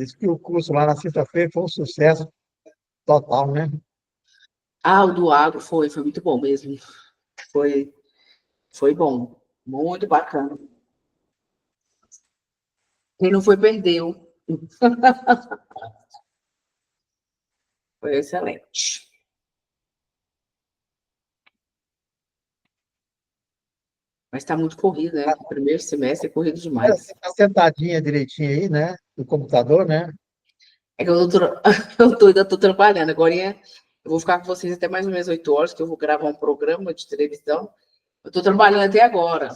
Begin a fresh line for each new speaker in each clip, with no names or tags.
Diz que o curso lá na sexta-feira foi um sucesso total, né?
Ah, o do agro foi muito bom mesmo. Foi, foi bom. Muito bacana. Quem não foi, perdeu. Foi excelente. Mas está muito corrido, né? O primeiro semestre é corrido demais.
Você está sentadinha direitinho aí, né? No computador, né?
É que ainda tô trabalhando. Agora eu vou ficar com vocês até mais ou menos 8 horas, que eu vou gravar um programa de televisão. Eu estou trabalhando até agora.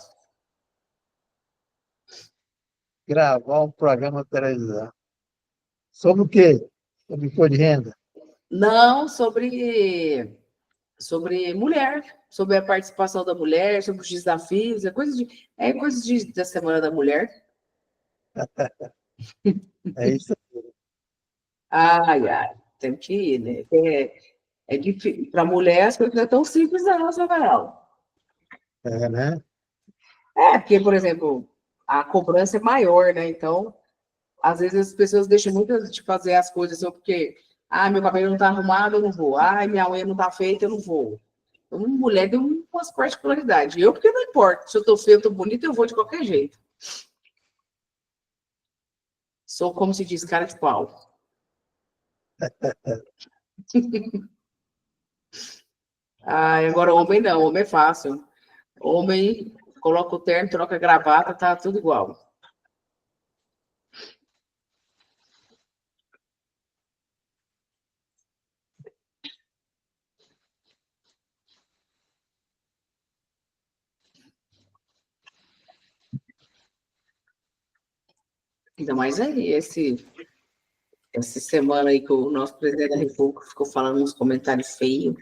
Gravar um programa de televisão. Sobre o quê? Sobre imposto de renda?
Não, sobre mulher, sobre a participação da mulher, sobre os desafios, da Semana da Mulher.
É isso.
Ai, ai, tem que ir, né? É difícil. Para mulher, as coisas não é tão simples, não, Samuel.
É, né?
É, porque, por exemplo, a cobrança é maior, né? Então, às vezes as pessoas deixam muito de fazer as coisas só porque, meu cabelo não tá arrumado, eu não vou. Minha unha não tá feita, eu não vou. Então, mulher tem umas particularidades. Eu, porque não importa. Se eu tô feia, eu tô bonita, eu vou de qualquer jeito. Sou, como se diz, cara de pau. Agora homem não, homem é fácil. Homem coloca o terno, troca a gravata, tá tudo igual. Ainda mais aí, essa semana aí que o nosso presidente da República ficou falando uns comentários feios.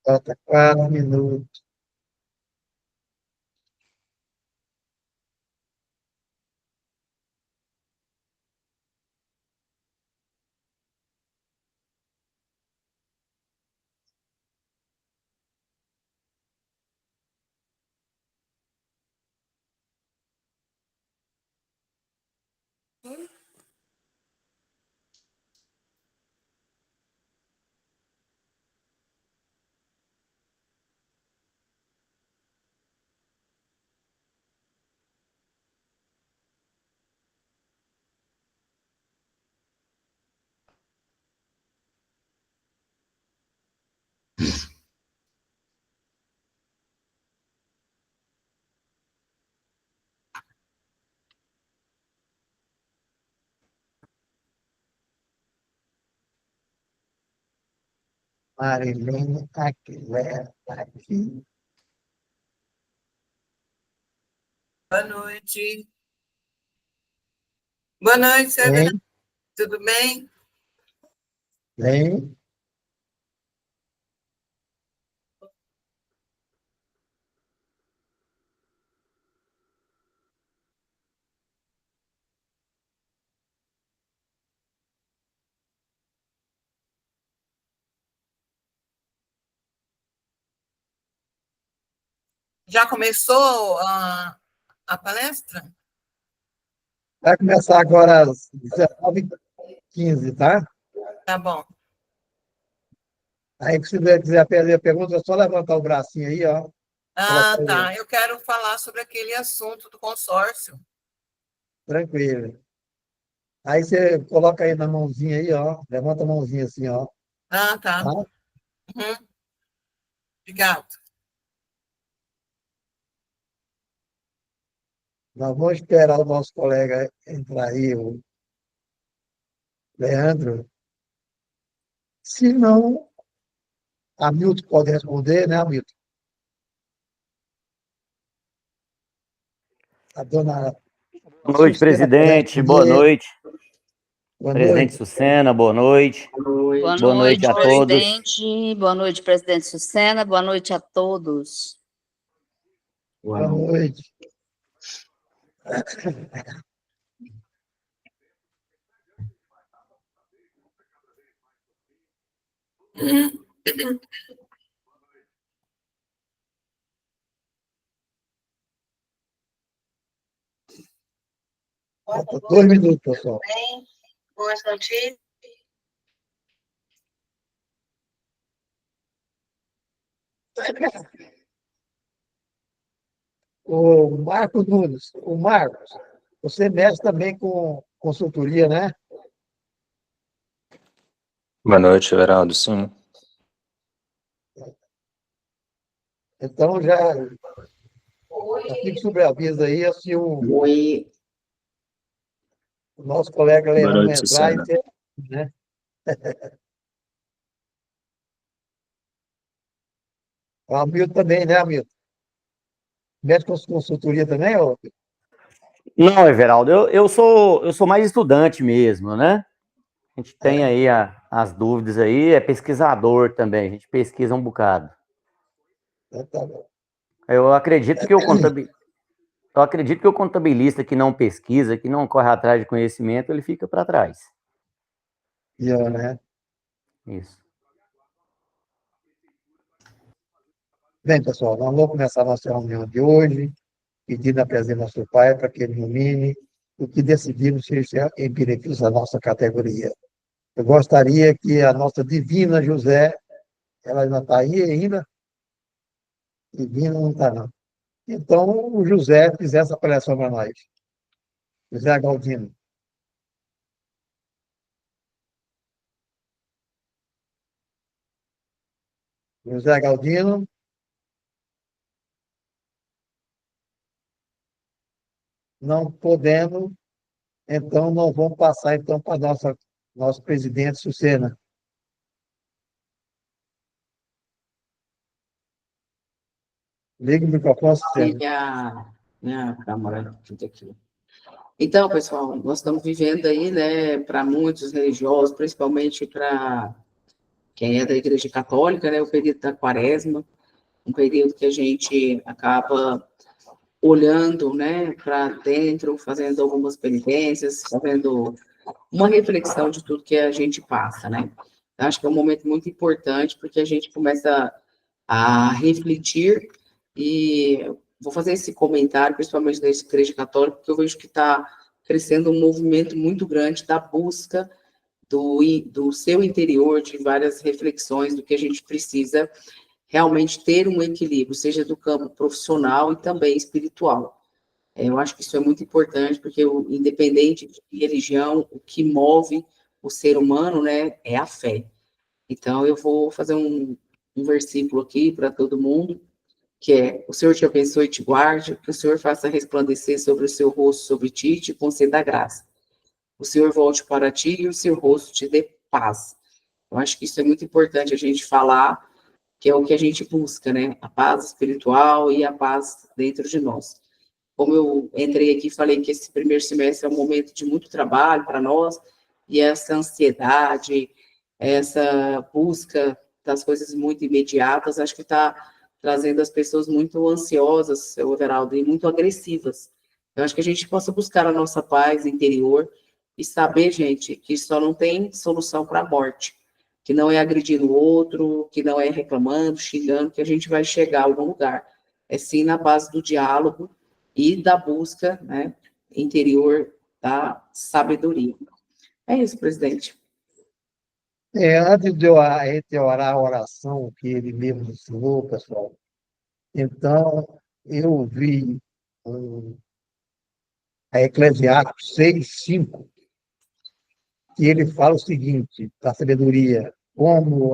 Falta 4 minutos. Marilene Aguilera aqui.
Boa noite. Boa noite, Severino.
Bem,
Tudo bem?
bem.
Já começou a palestra?
Vai começar agora às 19h15, tá?
Tá bom.
Aí, se você quiser fazer a pergunta, é só levantar o bracinho aí, ó. Colocar
Tá. Eu quero falar sobre aquele assunto do consórcio.
tranquilo. Aí você coloca aí na mãozinha aí, ó. Levanta a mãozinha assim, ó.
Tá.
Tá?
Uhum. Obrigado.
Nós vamos esperar o nosso colega entrar aí, o Leandro. Se não, Hamilton pode responder, né, Hamilton? A dona
Boa noite,
Sucena pode
presidente. Boa
responder.
noite.
Boa
Presidente
noite.
Sucena, boa noite.
Boa
Boa noite a todos.
presidente. Boa noite, presidente Sucena. Boa noite a todos.
Boa noite. Falta 2 minutos, pessoal.
Bem, boas notícias.
O Marcos Nunes, o Marcos, você mexe também com consultoria, né?
Boa noite, Everaldo. Sim.
Então, já fique sobre aviso aí, se
Oi,
o nosso colega
Boa
Leandro
noite,
entrar,
Sucena.
né? O Hamilton também, né, Hamilton? Mexe com consultoria também, ó?
Não, Everaldo, eu sou mais estudante mesmo, né? A gente tem
É,
aí as dúvidas aí, é pesquisador também, a gente pesquisa um bocado.
então tá bom.
Eu acredito que eu acredito que o contabilista que não pesquisa, que não corre atrás de conhecimento, ele fica para trás.
E, ó, né?
Isso.
Bem, pessoal, nós vamos começar a nossa reunião de hoje, pedindo a presença do nosso pai para que ele ilumine o que decidimos seja em benefício da nossa categoria. Eu gostaria que a nossa divina José, ela ainda está aí ainda? Divina não está, não. Então, o José fizesse a preleção para nós. José Galdino. José Galdino, não podendo, então não vamos passar então para nosso presidente Sucena. Liga o microfone, Sucena.
minha câmera, tudo aqui. Então, pessoal, nós estamos vivendo aí, né, para muitos religiosos, principalmente para quem é da Igreja Católica, né, o período da Quaresma, um período que a gente acaba olhando, né, para dentro, fazendo algumas penitências, fazendo uma reflexão de tudo que a gente passa, né? Acho que é um momento muito importante, porque a gente começa a refletir e vou fazer esse comentário, principalmente da Igreja Católica, porque eu vejo que está crescendo um movimento muito grande da busca do seu interior, de várias reflexões do que a gente precisa realmente ter um equilíbrio, seja do campo profissional e também espiritual. Eu acho que isso é muito importante, porque independente de religião, o que move o ser humano, né, é a fé. Então, eu vou fazer um versículo aqui para todo mundo, que é: o Senhor te abençoe e te guarde, que o Senhor faça resplandecer sobre o seu rosto, sobre ti, e te conceda graça. O Senhor volte para ti e o seu rosto te dê paz. Eu acho que isso é muito importante a gente falar, que é o que a gente busca, né? A paz espiritual e a paz dentro de nós. Como eu entrei aqui e falei que esse primeiro semestre é um momento de muito trabalho para nós, e essa ansiedade, essa busca das coisas muito imediatas, acho que está trazendo as pessoas muito ansiosas, seu Everaldo, e muito agressivas. Eu acho que a gente possa buscar a nossa paz interior e saber, gente, que só não tem solução para a morte, que não é agredindo o outro, que não é reclamando, xingando, que a gente vai chegar a algum lugar. É sim na base do diálogo e da busca, né, interior da sabedoria. É isso, presidente.
Antes de eu a gente orar a oração que ele mesmo ensinou, pessoal, então eu vi um, a Eclesiastes 6:5, que ele fala o seguinte, da sabedoria, como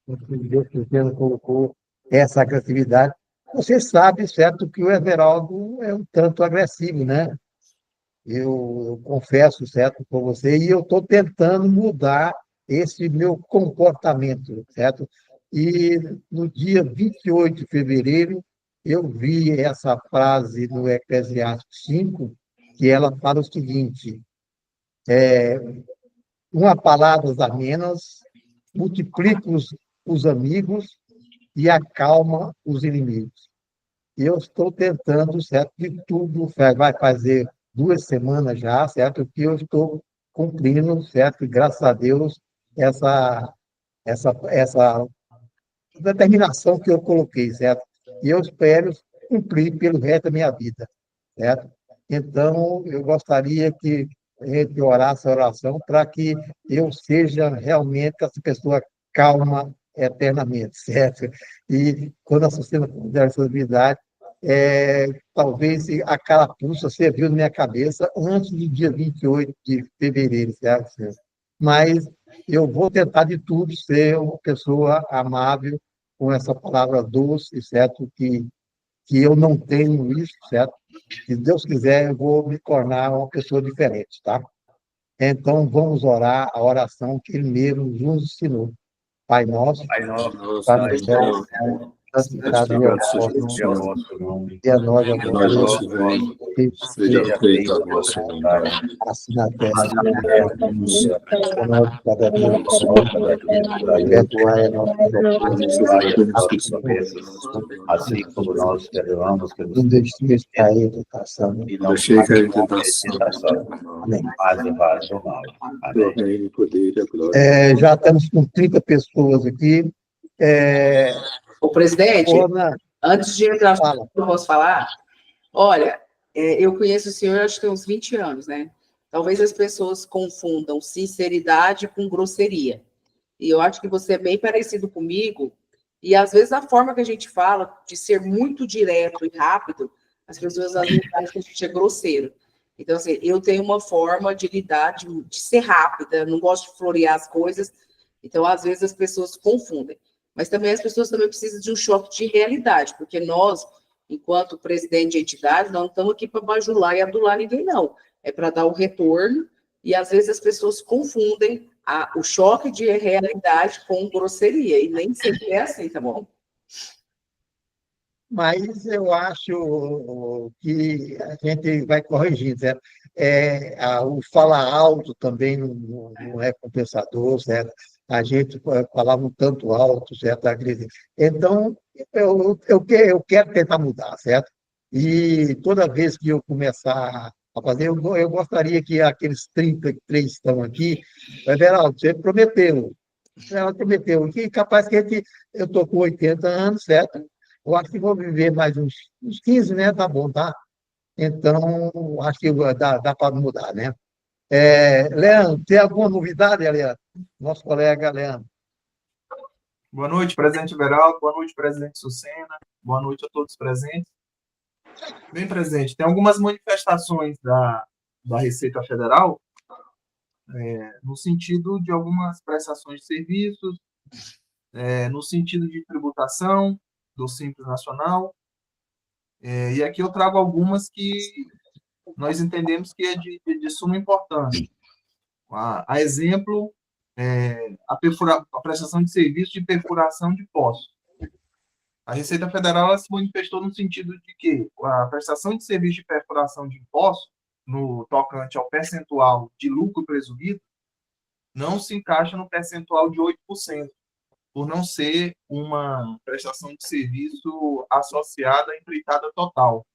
o Deus Cristiano colocou essa agressividade. Você sabe, certo, que o Everaldo é um tanto agressivo, né? Eu confesso, certo, com você, e eu estou tentando mudar esse meu comportamento, certo? E no dia 28 de fevereiro, eu vi essa frase no Eclesiastes 5, que ela fala o seguinte: uma palavra a menos multiplica os amigos e acalma os inimigos. E eu estou tentando, certo, de tudo, vai fazer 2 semanas já, certo, que eu estou cumprindo, certo, e graças a Deus, essa determinação que eu coloquei, certo? E eu espero cumprir pelo resto da minha vida, certo? Então, eu gostaria que a gente orasse a oração para que eu seja realmente essa pessoa calma eternamente, certo? E quando a sociedade der responsabilidade, talvez a carapuça serviu na minha cabeça antes do dia 28 de fevereiro, certo? Mas eu vou tentar de tudo ser uma pessoa amável, com essa palavra doce, certo? Que eu não tenho isso, certo? Se Deus quiser, eu vou me tornar uma pessoa diferente, tá? Então, vamos orar a oração que Ele mesmo nos ensinou. Pai nosso,
Pai nosso,
está
que
no
está
céu,
no céu,
santificado seja o
Santificado seja o
vosso
vosso
nome,
nome,
nome,
e a nós o
venha a
venha o
vosso
nós
vosso
o
reino,
vosso
reino,
seja
seja
feita a
feita a
vossa
vossa
vontade,
vontade,
assim na terra
assim
como
na
no
terra
céu.
como no céu.
O nosso cada dia
O
nosso,
nosso cada dia nos dai hoje,
perdoai a nossa ofensa,
perdoai as nossas
como
ofensas, assim como nós perdoamos que nos
não deixes cair em tentação,
e
não
não nos
deixei cair em
deixes
tentação,
tentação,
amém.
mas livrai-nos do mal.
teu
Amém.
reino, o poder e a glória.
Já estamos com 30 pessoas aqui.
O presidente,
Ana,
antes de entrar,
fala.
eu posso falar? Olha, eu conheço o senhor, acho que tem uns 20 anos, né? Talvez as pessoas confundam sinceridade com grosseria. E eu acho que você é bem parecido comigo. E às vezes a forma que a gente fala, de ser muito direto e rápido, as pessoas às vezes acham que a gente é grosseiro. Então, assim, eu tenho uma forma de lidar, de ser rápida, não gosto de florear as coisas. Então, às vezes as pessoas confundem. Mas também as pessoas também precisam de um choque de realidade, porque nós, enquanto presidente de entidade, não estamos aqui para bajular e adular ninguém, não. É para dar o retorno, e às vezes as pessoas confundem o choque de realidade com grosseria, e nem sempre é assim, tá bom?
Mas eu acho que a gente vai corrigindo, certo? O falar alto também não é compensador, certo? A gente falava um tanto alto, certo? Então, eu quero tentar mudar, certo? E toda vez que eu começar a fazer, eu gostaria que aqueles 33 que estão aqui, Everaldo, você prometeu, ela prometeu, que capaz que eu estou com 80 anos, certo? Eu acho que vou viver mais uns 15, né? Tá bom, tá? Então, acho que dá para mudar, né? Leandro, tem alguma novidade, Leandro? Nosso colega Leandro.
Boa noite, presidente Everaldo. Boa noite, presidente Sucena. Boa noite a todos presentes. Bem, presidente, tem algumas manifestações da Receita Federal no sentido de algumas prestações de serviços, no sentido de tributação do Simples Nacional. E aqui eu trago algumas que nós entendemos que é de suma importância. A exemplo, a prestação de serviço de perfuração de poços. A Receita Federal ela se manifestou no sentido de que a prestação de serviço de perfuração de impostos, no tocante ao percentual de lucro presumido, não se encaixa no percentual de 8%, por não ser uma prestação de serviço associada à empreitada total.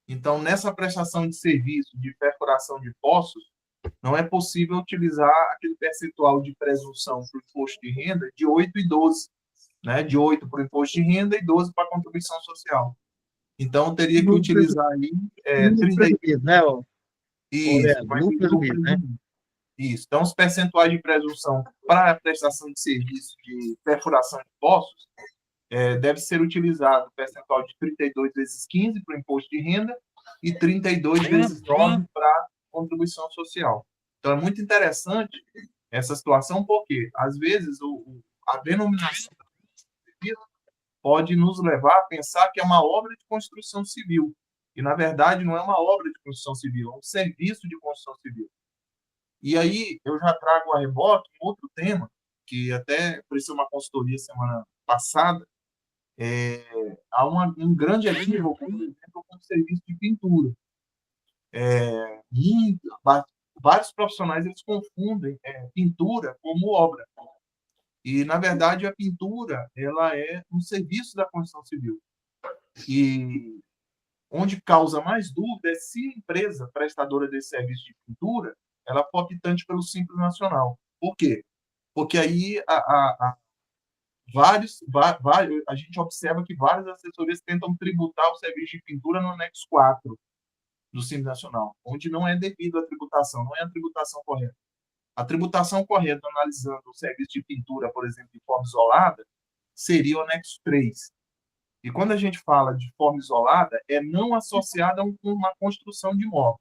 Então, nessa prestação de serviço de perfuração de poços, não é possível utilizar aquele percentual de presunção para o imposto de renda de 8 e 12, né? De 8 para o imposto de renda e 12 para a contribuição social. Então, teria que utilizar aí 30...
né,
Isso, vai
lucro presumido, né?
Isso. Então, os percentuais de presunção para a prestação de serviço de perfuração de poços deve ser utilizado o percentual de 32 vezes 15 para o imposto de renda e 32 vezes 9 para a contribuição social. Então, é muito interessante essa situação, porque, às vezes, a denominação pode nos levar a pensar que é uma obra de construção civil. E, na verdade, não é uma obra de construção civil, é um serviço de construção civil. E aí, eu já trago a reboque um outro tema, que até apareceu uma consultoria semana passada. Há um grande equívoco, por exemplo, com o serviço de pintura. Vários profissionais eles confundem pintura como obra. E, na verdade, a pintura ela é um serviço da construção civil. E onde causa mais dúvida é se a empresa prestadora desse serviço de pintura ela for optante pelo Simples Nacional. Por quê? Porque aí a gente observa que várias assessorias tentam tributar o serviço de pintura no anexo 4 do Simples Nacional, onde não é devido à tributação, não é a tributação correta. A tributação correta, analisando o serviço de pintura, por exemplo, de forma isolada, seria o anexo 3. E quando a gente fala de forma isolada, é não associada a uma construção de imóvel.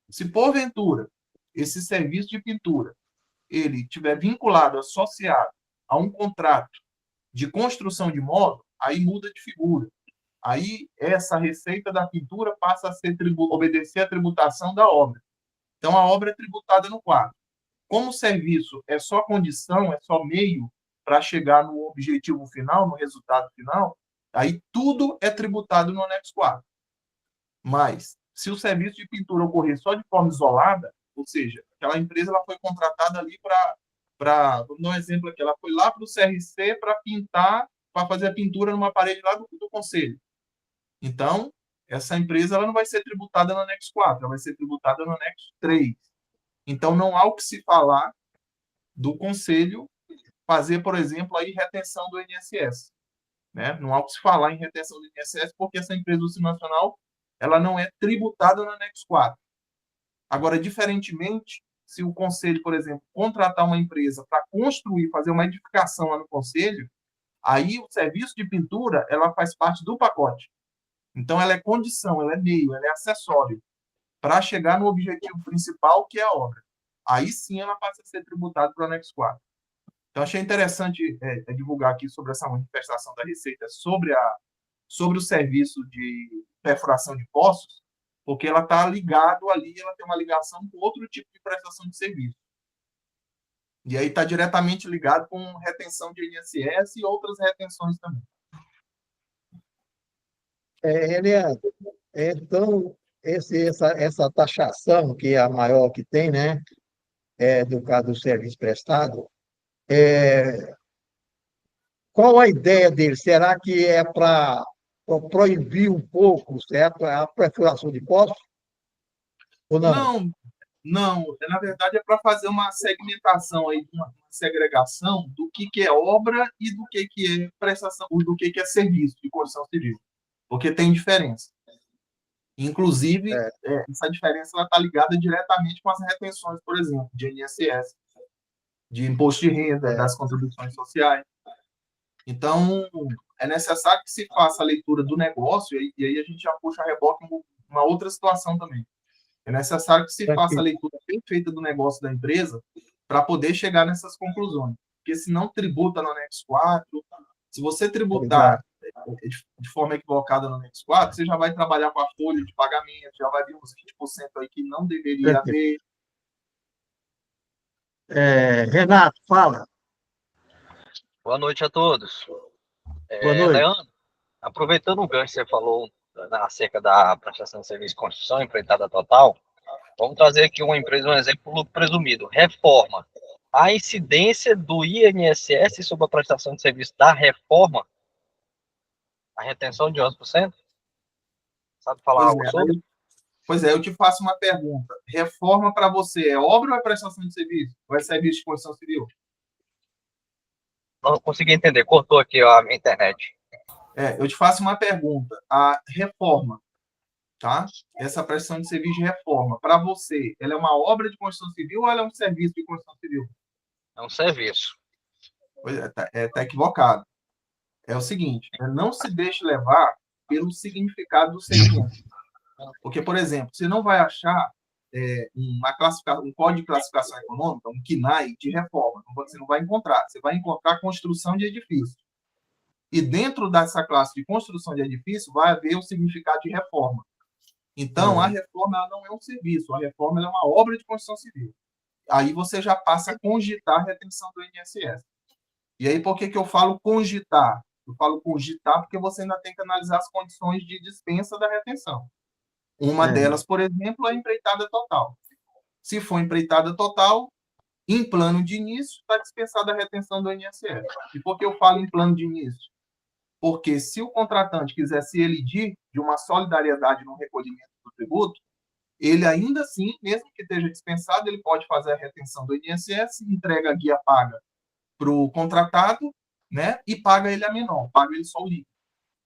Se, porventura, esse serviço de pintura ele estiver vinculado, associado a um contrato de construção de imóvel, aí muda de figura. Aí essa receita da pintura passa a obedecer à tributação da obra. Então, a obra é tributada no 4. Como o serviço é só condição, é só meio para chegar no objetivo final, no resultado final, aí tudo é tributado no anexo 4. Mas, se o serviço de pintura ocorrer só de forma isolada, ou seja, aquela empresa ela foi contratada ali vamos dar um exemplo aqui, ela foi lá para o CRC para pintar, para fazer a pintura numa parede lá do conselho. Então, essa empresa ela não vai ser tributada no anexo 4, ela vai ser tributada no anexo 3. Então, não há o que se falar do conselho fazer, por exemplo, aí retenção do INSS. Né? Não há o que se falar em retenção do INSS porque essa empresa do Simples Nacional ela não é tributada no anexo 4. Agora, diferentemente, se o conselho, por exemplo, contratar uma empresa para construir, fazer uma edificação lá no conselho, aí o serviço de pintura ela faz parte do pacote. Então, ela é condição, ela é meio, ela é acessório para chegar no objetivo principal, que é a obra. Aí sim ela passa a ser tributada para o anexo 4. Então, achei interessante divulgar aqui sobre essa manifestação da Receita sobre o serviço de perfuração de poços, porque ela está ligado ali, ela tem uma ligação com outro tipo de prestação de serviço. E aí está diretamente ligado com retenção de INSS e outras retenções também.
Eliane, então, essa taxação, que é a maior que tem, né, do caso do serviço prestado, qual a ideia dele? Será que é para proibir um pouco, certo, a perfuração de poços? Ou não?
Não. Na verdade, é para fazer uma segmentação, aí, uma segregação do que é obra e do que é prestação, do que é serviço de construção civil. Porque tem diferença. Inclusive, essa diferença está ligada diretamente com as retenções, por exemplo, de INSS, de imposto de renda, das contribuições sociais. Então, é necessário que se faça a leitura do negócio, e aí a gente já puxa a reboque em uma outra situação também. É necessário que se faça a leitura bem feita do negócio da empresa para poder chegar nessas conclusões. Porque se não tributa no anexo 4, se você tributar de forma equivocada no anexo 4, você já vai trabalhar com a folha de pagamento, já vai vir uns 20% aí que não deveria haver.
Renato, fala.
Boa noite a todos.
Boa noite.
Leandro, aproveitando o gancho que você falou acerca da prestação de serviço de construção, empreitada total, vamos trazer aqui uma empresa, um exemplo, lucro presumido, reforma. A incidência do INSS sobre a prestação de serviço da reforma, a retenção de 11%? Sabe falar algo sobre?
Pois é, eu te faço uma pergunta. Reforma para você é obra ou é prestação de serviço? Ou é serviço de construção civil?
Não consegui entender, cortou aqui a minha internet.
Eu te faço uma pergunta. A reforma, tá? Essa prestação de serviço de reforma, para você, ela é uma obra de construção civil ou ela é um serviço de construção civil?
É um serviço.
Pois é, tá equivocado. É o seguinte, não se deixe levar pelo significado do segmento. Porque, por exemplo, você não vai achar um código de classificação econômica, um CNAE de reforma. Você não vai encontrar. Você vai encontrar construção de edifício. E dentro dessa classe de construção de edifício vai haver o significado de reforma. Então, a reforma ela não é um serviço, a reforma ela é uma obra de construção civil. Aí você já passa a cogitar a retenção do INSS. E aí, por que eu falo cogitar? Eu falo cogitar porque você ainda tem que analisar as condições de dispensa da retenção. Uma delas, por exemplo, é a empreitada total. Se for empreitada total, em plano de início, está dispensada a retenção do INSS. E por que eu falo em plano de início? Porque se o contratante quiser se elidir de uma solidariedade no recolhimento do tributo, ele ainda assim, mesmo que esteja dispensado, ele pode fazer a retenção do INSS, entrega a guia paga para o contratado, né, e paga ele a menor, paga ele só o líquido.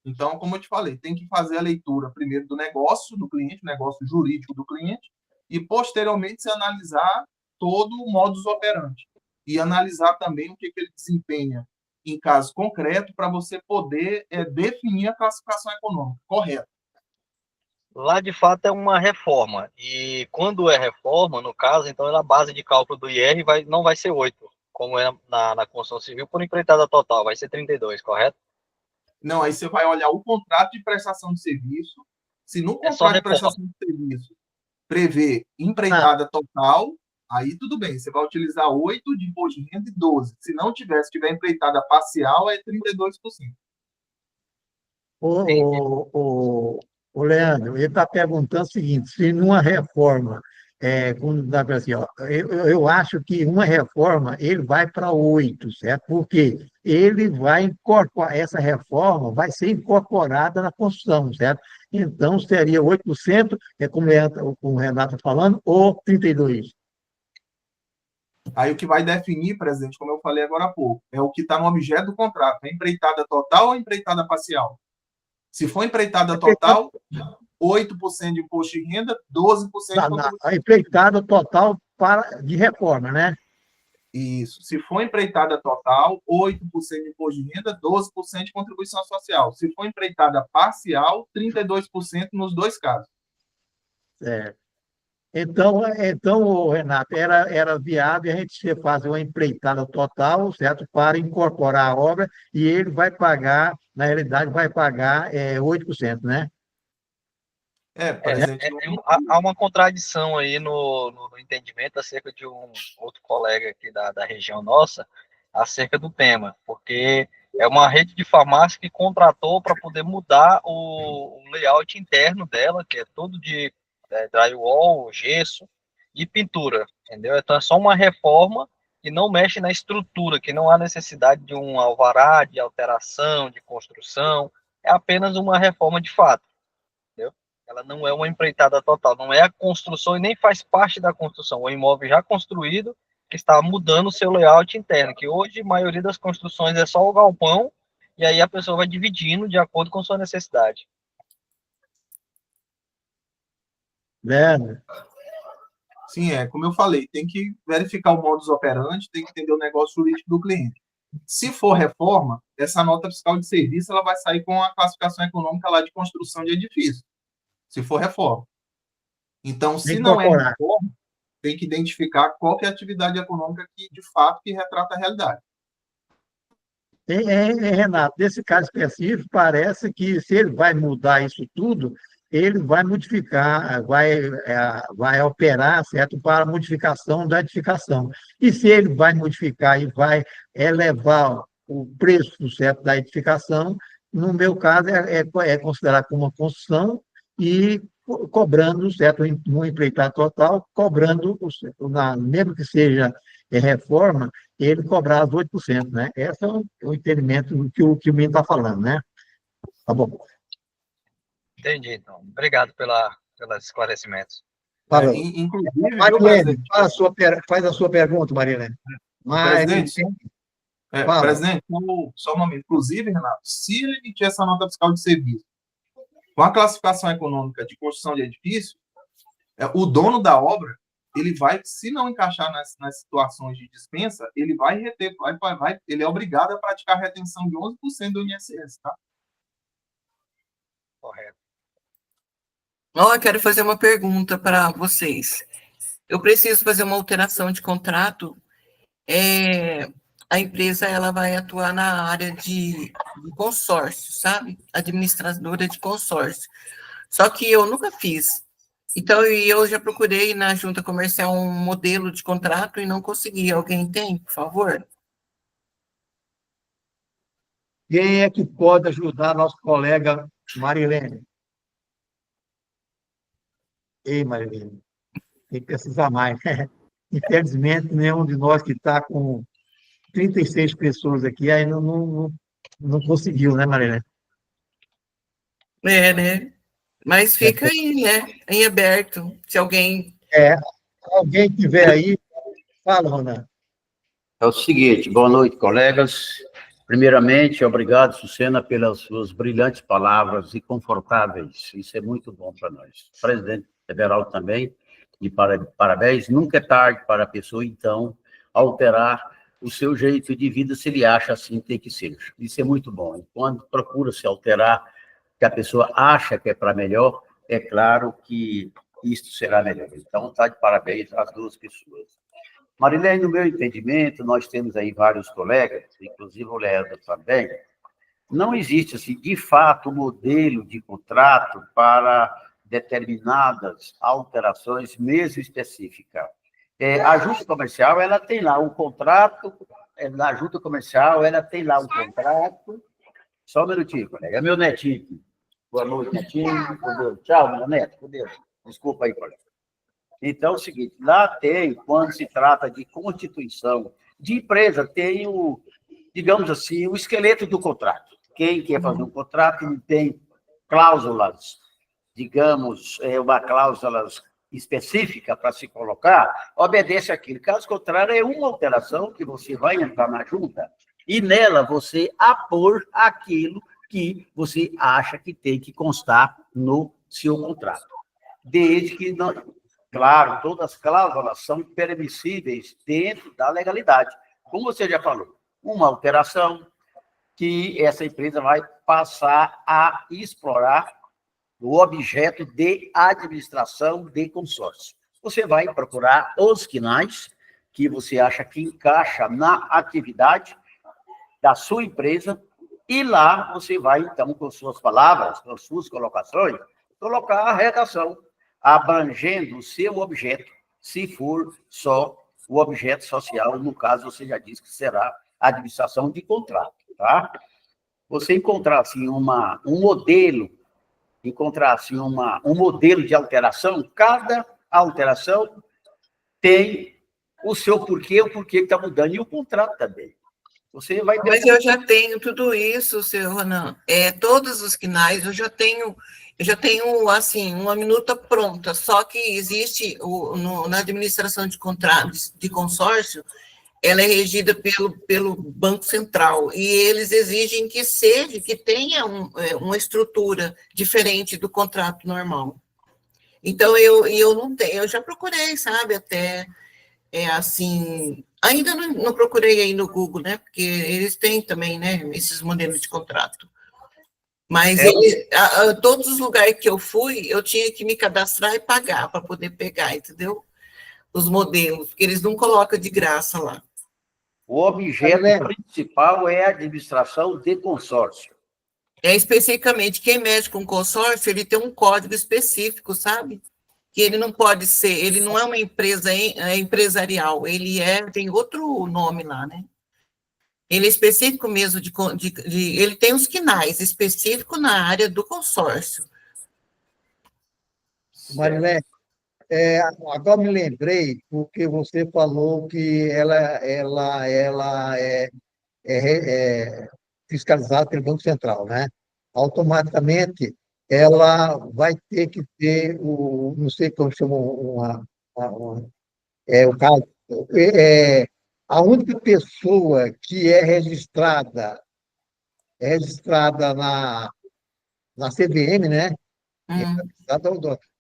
Então, como eu te falei, tem que fazer a leitura primeiro do negócio do cliente, negócio jurídico do cliente, e posteriormente se analisar todo o modus operandi. E analisar também o que ele desempenha em caso concreto para você poder definir a classificação econômica correta.
Lá, de fato, é uma reforma. E quando é reforma, no caso, então a base de cálculo do IR não vai ser 8, como é na construção civil, por empreitada total, vai ser 32, correto?
Não, aí você vai olhar o contrato de prestação de serviço. Se no contrato de prestação de serviço prevê empreitada total, aí tudo bem, você vai utilizar 8 de imposto de renda e 12. Se não tiver, se tiver empreitada parcial, é 32%.
O Leandro, ele está perguntando o seguinte, se numa reforma, quando dá para assim, ó, eu acho que uma reforma ele vai para 8, certo? Porque ele vai incorporar, essa reforma vai ser incorporada na Constituição, certo? Então, seria 8%, como o Renato está falando, ou 32%.
Aí o que vai definir, presidente, como eu falei agora há pouco, é o que está no objeto do contrato, é empreitada total ou empreitada parcial? Se for empreitada total, 8% de imposto de renda, 12% de contribuição.
A empreitada total de reforma, né?
Isso. Se for empreitada total, 8% de imposto de renda, 12% de contribuição social. Se for empreitada parcial, 32% nos dois casos.
Certo. Então, Renato, era viável a gente fazer uma empreitada total, certo? Para incorporar a obra, e ele vai pagar, na realidade, vai pagar 8%, né?
Há uma contradição aí no entendimento acerca de um outro colega aqui da região nossa, acerca do tema, porque é uma rede de farmácia que contratou para poder mudar o layout interno dela, que é todo de drywall, gesso e pintura, entendeu? Então é só uma reforma que não mexe na estrutura, que não há necessidade de um alvará, de alteração, de construção, é apenas uma reforma de fato, entendeu? Ela não é uma empreitada total, não é a construção e nem faz parte da construção, o imóvel já construído que está mudando o seu layout interno, que hoje a maioria das construções é só o galpão, e aí a pessoa vai dividindo de acordo com sua necessidade.
Sim, como eu falei, tem que verificar o modus operandi, tem que entender o negócio jurídico do cliente. Se for reforma, essa nota fiscal de serviço ela vai sair com a classificação econômica lá de construção de edifício, se for reforma. Então, se não é reforma, tem que identificar qual que é a atividade econômica que, de fato, que retrata a realidade.
Renato, nesse caso específico, parece que se ele vai mudar isso tudo, ele vai modificar, vai operar, certo, para a modificação da edificação. E se ele vai modificar e vai elevar o preço, certo, da edificação, no meu caso, é considerado como uma construção e cobrando, certo, uma empreitada total, cobrando, mesmo que seja reforma, ele cobrar os 8%, né? Esse é o entendimento do que o menino está falando, né? Tá bom.
Entendi, então. Obrigado pelos esclarecimentos.
Inclusive,
Marilene, faz a sua pergunta, Marilene.
Presidente, só um momento. Inclusive, Renato, se ele emitir essa nota fiscal de serviço com a classificação econômica de construção de edifício, o dono da obra, ele vai, se não encaixar nas situações de dispensa, ele vai reter, ele é obrigado a praticar retenção de 11% do INSS, tá?
Correto.
Eu quero fazer uma pergunta para vocês. Eu preciso fazer uma alteração de contrato. A empresa ela vai atuar na área de consórcio, sabe? Administradora de consórcio. Só que eu nunca fiz. Então, eu já procurei na junta comercial um modelo de contrato e não consegui. Alguém tem, por favor?
Quem é que pode ajudar nosso colega Marilene? Ei, Marilene, tem que precisar mais. Infelizmente, nenhum de nós que está com 36 pessoas aqui ainda não não conseguiu, né, Marilene?
Né? Mas fica aí, né? Em aberto. Se alguém.
Alguém tiver aí, fala, Ronan.
É o seguinte, boa noite, colegas. Primeiramente, obrigado, Sucena, pelas suas brilhantes palavras e confortáveis. Isso é muito bom para nós. Presidente Everaldo também, e parabéns. Nunca é tarde para a pessoa, então, alterar o seu jeito de vida, se ele acha assim tem que ser. Isso é muito bom. E quando procura se alterar, que a pessoa acha que é para melhor, é claro que isto será melhor. Então, está de parabéns às duas pessoas. Marilene, no meu entendimento, nós temos aí vários colegas, inclusive o Leandro também, não existe, assim, de fato, um modelo de contrato para determinadas alterações, mesmo específicas. A junta comercial, ela tem lá um contrato, na junta comercial, ela tem lá um contrato. Só um minutinho, colega. É meu netinho aqui. Boa noite, netinho. Com Deus. Tchau, meu neto. Com Deus. Desculpa aí, colega. Então, é o seguinte, lá tem, quando se trata de constituição de empresa, tem o, digamos assim, o esqueleto do contrato. Quem quer fazer um contrato não tem cláusulas, digamos, uma cláusula específica para se colocar, obedece àquilo. Caso contrário, é uma alteração que você vai entrar na junta e nela você apor aquilo que você acha que tem que constar no seu contrato. Desde que, claro, todas as cláusulas são permissíveis dentro da legalidade. Como você já falou, uma alteração que essa empresa vai passar a explorar o objeto de administração de consórcio. Você vai procurar os quinais que você acha que encaixa na atividade da sua empresa e lá você vai, então, com suas palavras, com suas colocações, colocar a redação abrangendo o seu objeto, se for só o objeto social, no caso, você já disse que será a administração de contrato, tá? Você encontrar, assim, um modelo de alteração, cada alteração tem o seu porquê, o porquê que está mudando, e o contrato também. Você vai ter...
Mas eu já tenho tudo isso, senhor Ronan. Todos os quinais, eu já tenho, assim, uma minuta pronta, só que existe, na administração de contratos, de consórcio, ela é regida pelo Banco Central, e eles exigem que tenha uma estrutura diferente do contrato normal. Então, eu não tenho, eu já procurei, sabe, até, assim, ainda não procurei aí no Google, né, porque eles têm também, né, esses modelos de contrato. Mas todos os lugares que eu fui, eu tinha que me cadastrar e pagar para poder pegar, entendeu? Os modelos, porque eles não colocam de graça lá.
O objeto principal é a administração de consórcio.
Especificamente, quem mexe com consórcio, ele tem um código específico, sabe? Que ele não pode ser, ele não é uma empresa empresarial, tem outro nome lá, né? Ele é específico mesmo, ele tem os quinais específicos na área do consórcio.
Marilene, agora me lembrei, porque você falou que ela é fiscalizada pelo Banco Central, né? Automaticamente, ela vai ter que ter não sei como chama, o caso, a única pessoa que é registrada na CVM, né?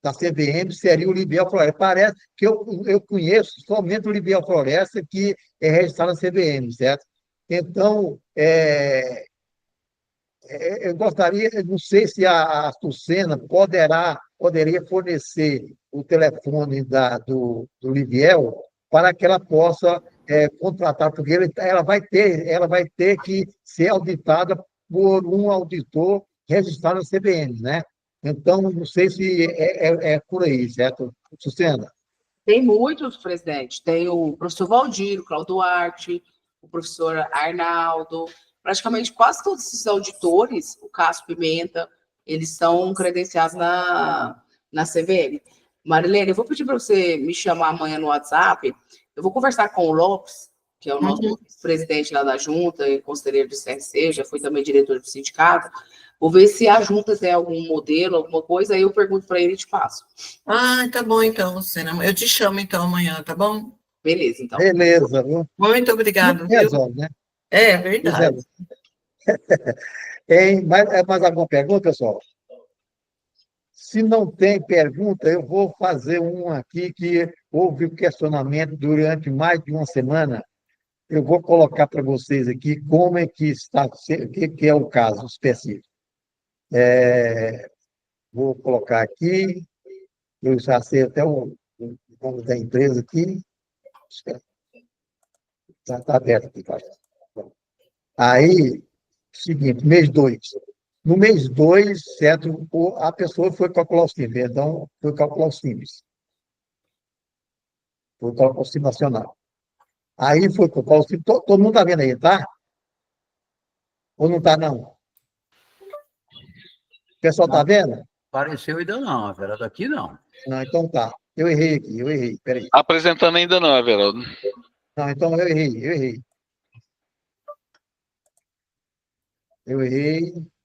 Da CVM seria o Libiel Floresta. Parece que eu conheço somente o Libiel Floresta, que é registrado na CVM, certo? Então, eu gostaria, não sei se a Sucena poderia fornecer o telefone do Libiel para que ela possa contratar, porque ela vai ter que ser auditada por um auditor registrado na CVM, né? Então, não sei se é por aí, certo, Sucena?
Tem muitos, presidente. Tem o professor Valdir, o Cláudio Duarte, o professor Arnaldo, praticamente quase todos esses auditores, o Cássio Pimenta, eles são credenciados na CVM. Marilene, eu vou pedir para você me chamar amanhã no WhatsApp, eu vou conversar com o Lopes, que é o nosso presidente lá da junta, e conselheiro do CRC, já foi também diretor do sindicato. Vou ver se a junta tem algum modelo, alguma coisa, aí eu pergunto para ele e te passo.
Ah, tá bom então, Lucena. Eu te chamo então amanhã, tá bom?
Beleza, então.
Beleza, viu?
Muito obrigado, viu?
Resolve, né?
É verdade.
Tem mais alguma pergunta, pessoal? Se não tem pergunta, eu vou fazer um aqui que houve questionamento durante mais de uma semana. Eu vou colocar para vocês aqui como é que está, o que é o caso específico. Vou colocar aqui, eu já sei até o nome da empresa aqui. Está aberto aqui, tá? Aí, seguinte, mês 2. No mês 2, certo, a pessoa foi calcular os times, então, foi calcular os times. Foi calcular o time nacional. Aí foi calcular os times, todo mundo está vendo aí, tá? Ou não está, não? O pessoal está vendo?
Apareceu ainda não, Vera, daqui não.
Não, então tá. Eu errei aqui, eu errei, peraí.
Apresentando ainda não, Everaldo.
Não, então eu errei.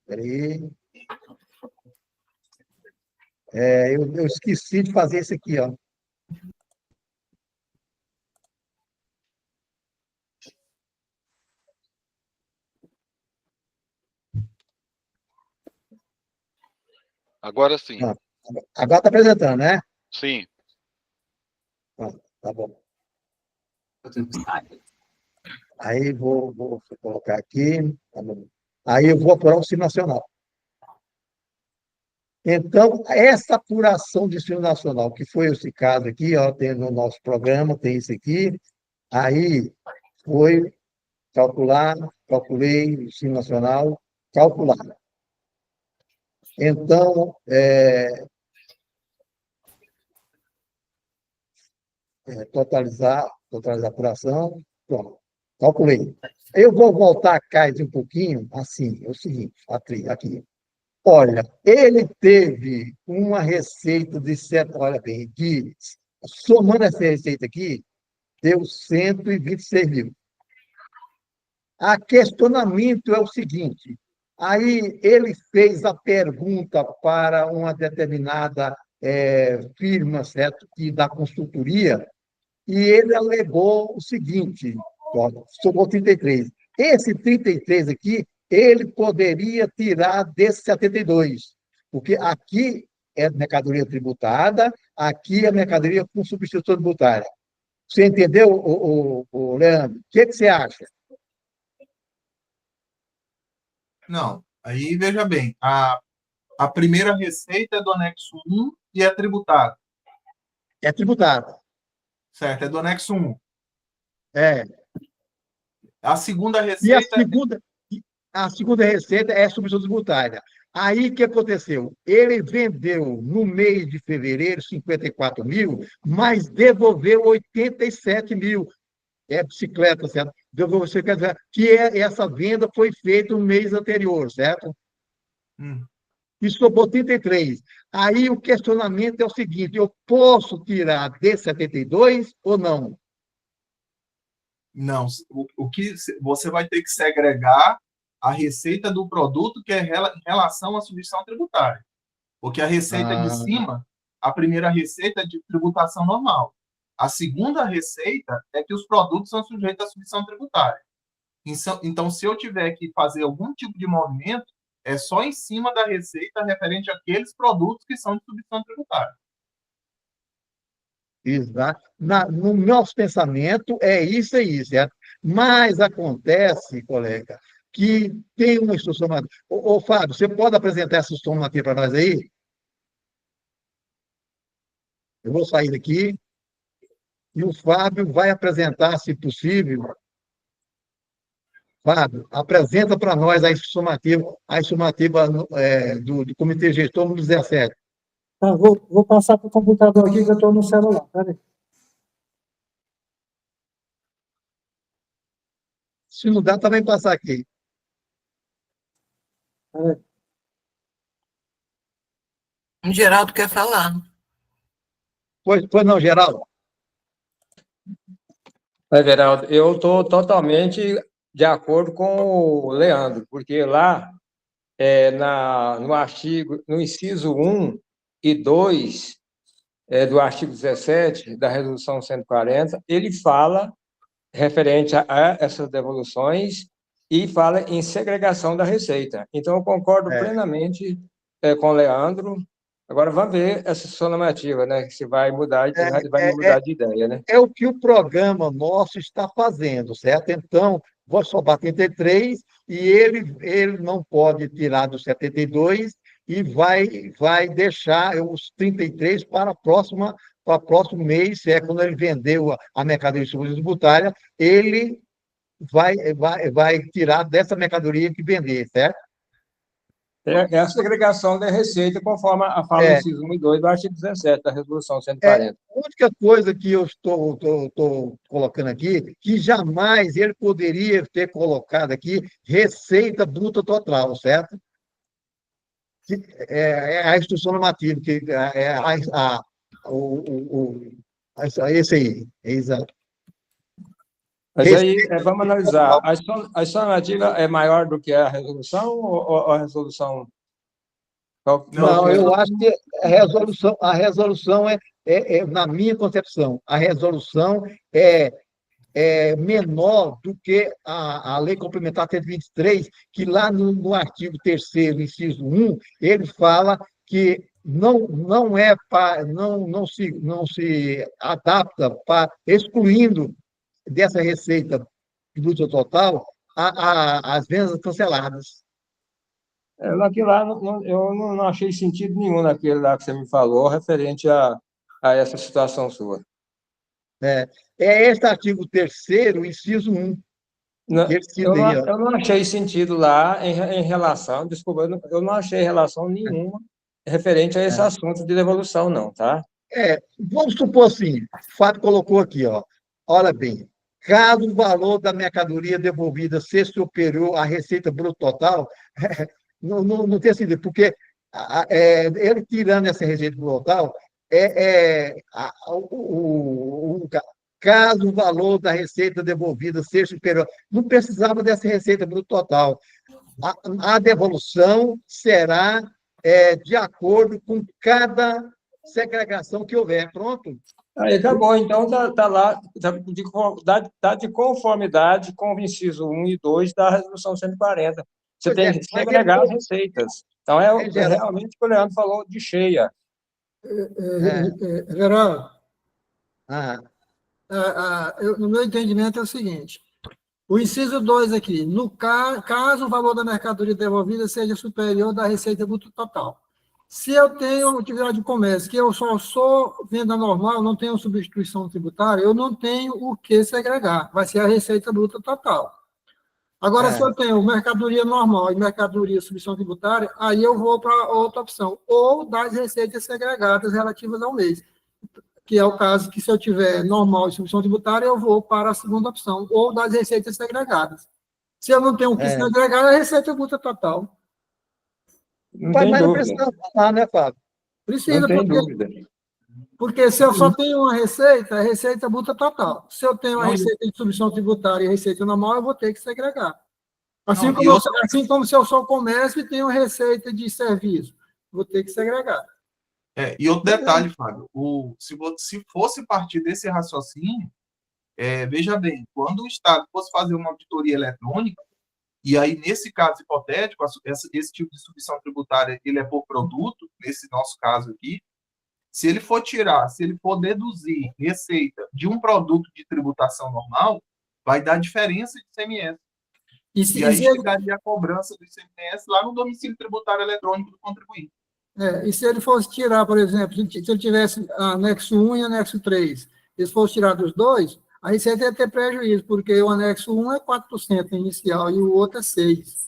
Peraí. Eu esqueci de fazer isso aqui, ó.
Agora sim.
Não, agora está apresentando, né?
Sim.
Tá bom. Aí vou colocar aqui. Tá bom. Aí eu vou apurar o Ensino Nacional. Então, essa apuração de ensino nacional, que foi esse caso aqui, ó, tem no nosso programa, tem isso aqui, aí foi calculei o ensino nacional, calcular. Então, totalizar a apuração, pronto, calculei. Eu vou voltar atrás um pouquinho, assim, é o seguinte, aqui. Olha, ele teve uma receita de olha bem, somando essa receita aqui, deu 126 mil. A questionamento é o seguinte, aí ele fez a pergunta para uma determinada firma, certo, que da consultoria, e ele alegou o seguinte, ó, somou 33. Esse 33 aqui, ele poderia tirar desse 72, porque aqui é mercadoria tributada, aqui é mercadoria com substituição tributária. Você entendeu, Leandro? O que você acha?
Não, aí veja bem, a primeira receita é do anexo 1 e é tributada.
É tributada.
Certo, é do anexo 1.
É.
A segunda
E
receita...
a segunda receita é substituição tributária. Aí, o que aconteceu? Ele vendeu, no mês de fevereiro, 54 mil, mas devolveu 87 mil. É bicicleta, certo? Devolveu bicicleta, que essa venda foi feita no mês anterior, certo? E sobrou 33. Aí o questionamento é o seguinte, eu posso tirar de 72 ou não?
Não, o que você vai ter que segregar a receita do produto que é em relação à substituição tributária. Porque a receita de cima, a primeira receita é de tributação normal. A segunda receita é que os produtos são sujeitos à substituição tributária. Então, se eu tiver que fazer algum tipo de movimento, é só em cima da receita referente àqueles produtos que são de substituição tributária.
Exato. No nosso pensamento, é isso aí, certo? Mas acontece, colega, que tem uma instrução normativa. Ô, Fábio, você pode apresentar essa instrução normativa para nós aí? Eu vou sair daqui e o Fábio vai apresentar, se possível. Fábio, apresenta para nós a instrução normativa do Comitê Gestor número 17.
Tá, vou passar para o computador aqui, que eu estou no celular. Peraí.
Se não dá, também passar aqui.
Peraí.
O Geraldo quer falar.
Pois não, Geraldo?
Everaldo, eu estou totalmente de acordo com o Leandro, porque lá no artigo, no inciso 1 e 2 do artigo 17 da Resolução 140, ele fala referente a essas devoluções e fala em segregação da receita. Então, eu concordo plenamente com o Leandro. Agora, vamos ver essa sua normativa, né? Se vai mudar, vai mudar de ideia, né?
É o que o programa nosso está fazendo, certo? Então, vou somar 73 e ele não pode tirar dos 72 e vai deixar os 33 para o próximo mês, é quando ele vendeu a mercadoria tributária, ele vai tirar dessa mercadoria que vender, certo?
É a segregação da receita, conforme a fala do inciso 1 e 2 do artigo 17 da Resolução 140.
A única coisa que eu estou colocando aqui, que jamais ele poderia ter colocado aqui, receita bruta total, certo? É a instrução normativa, que esse aí, é exato.
Mas aí, vamos analisar. A normativa é maior do que a resolução ou a resolução?
Não, eu acho que a resolução na minha concepção, a resolução é menor do que a Lei Complementar 123, que lá no artigo 3º, inciso 1, ele fala que não se adapta para excluindo dessa receita bruta total as vendas canceladas.
Naquilo lá, eu não achei sentido nenhum naquele lá que você me falou, referente a essa situação sua.
É este artigo 3º, inciso 1.
Eu não achei sentido lá em relação, desculpa, eu não achei relação nenhuma referente a esse assunto de devolução, não, tá?
Vamos supor assim, o Fábio colocou aqui, ó, olha bem, caso o valor da mercadoria devolvida seja superior à receita bruta total, não tem sentido, porque ele tirando essa receita bruta total, caso o valor da receita devolvida seja superior, não precisava dessa receita bruta total. A devolução será de acordo com cada segregação que houver. Pronto.
Aí acabou, então está lá, está de conformidade com o inciso 1 e 2 da Resolução 140. Você tem que segregar as receitas. Então, realmente o que o Leandro falou de cheia.
Geraldo, no meu entendimento é o seguinte, o inciso 2 aqui, caso o valor da mercadoria devolvida seja superior da receita bruta total. Se eu tenho atividade de comércio, que eu só sou venda normal, não tenho substituição tributária, eu não tenho o que segregar, vai ser a receita bruta total. Agora, se eu tenho mercadoria normal e mercadoria substituição tributária, aí eu vou para outra opção, ou das receitas segregadas relativas ao mês, que é o caso que se eu tiver normal e substituição tributária, eu vou para a segunda opção, ou das receitas segregadas. Se eu não tenho o que segregar, é a receita bruta total.
Mas não precisa falar, né, Fábio?
Precisa, porque se eu só tenho uma receita, é receita bruta total. Se eu tenho a receita de substituição tributária e receita normal, eu vou ter que segregar. Assim como se eu sou comércio e tenho receita de serviço, vou ter que segregar.
E outro detalhe, Fábio, se fosse partir desse raciocínio, veja bem, quando o Estado fosse fazer uma auditoria eletrônica, e aí, nesse caso hipotético, esse tipo de substituição tributária ele é por produto, nesse nosso caso aqui, se ele for deduzir receita de um produto de tributação normal, vai dar diferença de ICMS. E aí chegaria a cobrança do ICMS lá no domicílio tributário eletrônico do contribuinte.
E se ele fosse tirar, por exemplo, se ele tivesse anexo 1 e anexo 3, se fosse tirar dos dois, a receita ia ter prejuízo, porque o anexo 1 é 4% inicial e o outro é 6%.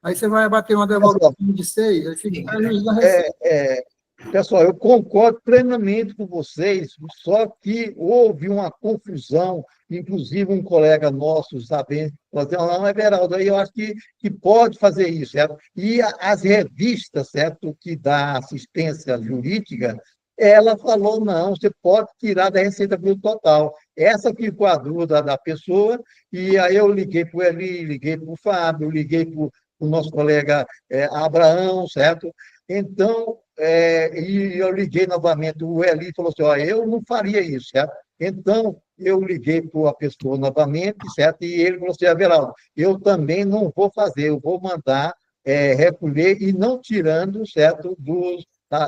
Aí você vai bater uma devolução de 6%, aí fica prejuízo da receita.
Pessoal, eu concordo plenamente com vocês, só que houve uma confusão, inclusive um colega nosso, sabendo, não, Everaldo, aí eu acho que pode fazer isso, certo? E as revistas, certo, que dá assistência jurídica, Ela falou, não, você pode tirar da receita bruta total. Essa ficou a dúvida da pessoa, e aí eu liguei para o Eli, liguei para o Fábio, liguei para o nosso colega Abraão, certo? Então, e eu liguei novamente, o Eli falou assim, ó, eu não faria isso, certo? Então, eu liguei para a pessoa novamente, certo? E ele falou assim, Everaldo, eu também não vou fazer, eu vou mandar recolher e não tirando, certo,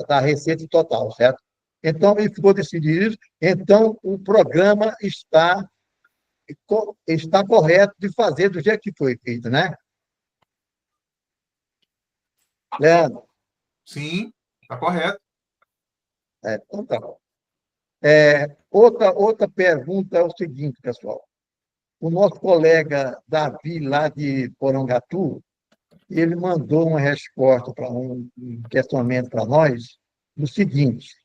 da receita total, certo? Então, ele ficou decidido isso. Então, o programa está correto de fazer do jeito que foi feito, né? Leandro?
Sim, está correto.
Então tá bom. Outra pergunta é o seguinte, pessoal. O nosso colega Davi, lá de Porangatu, ele mandou uma resposta para um questionamento para nós, no seguinte.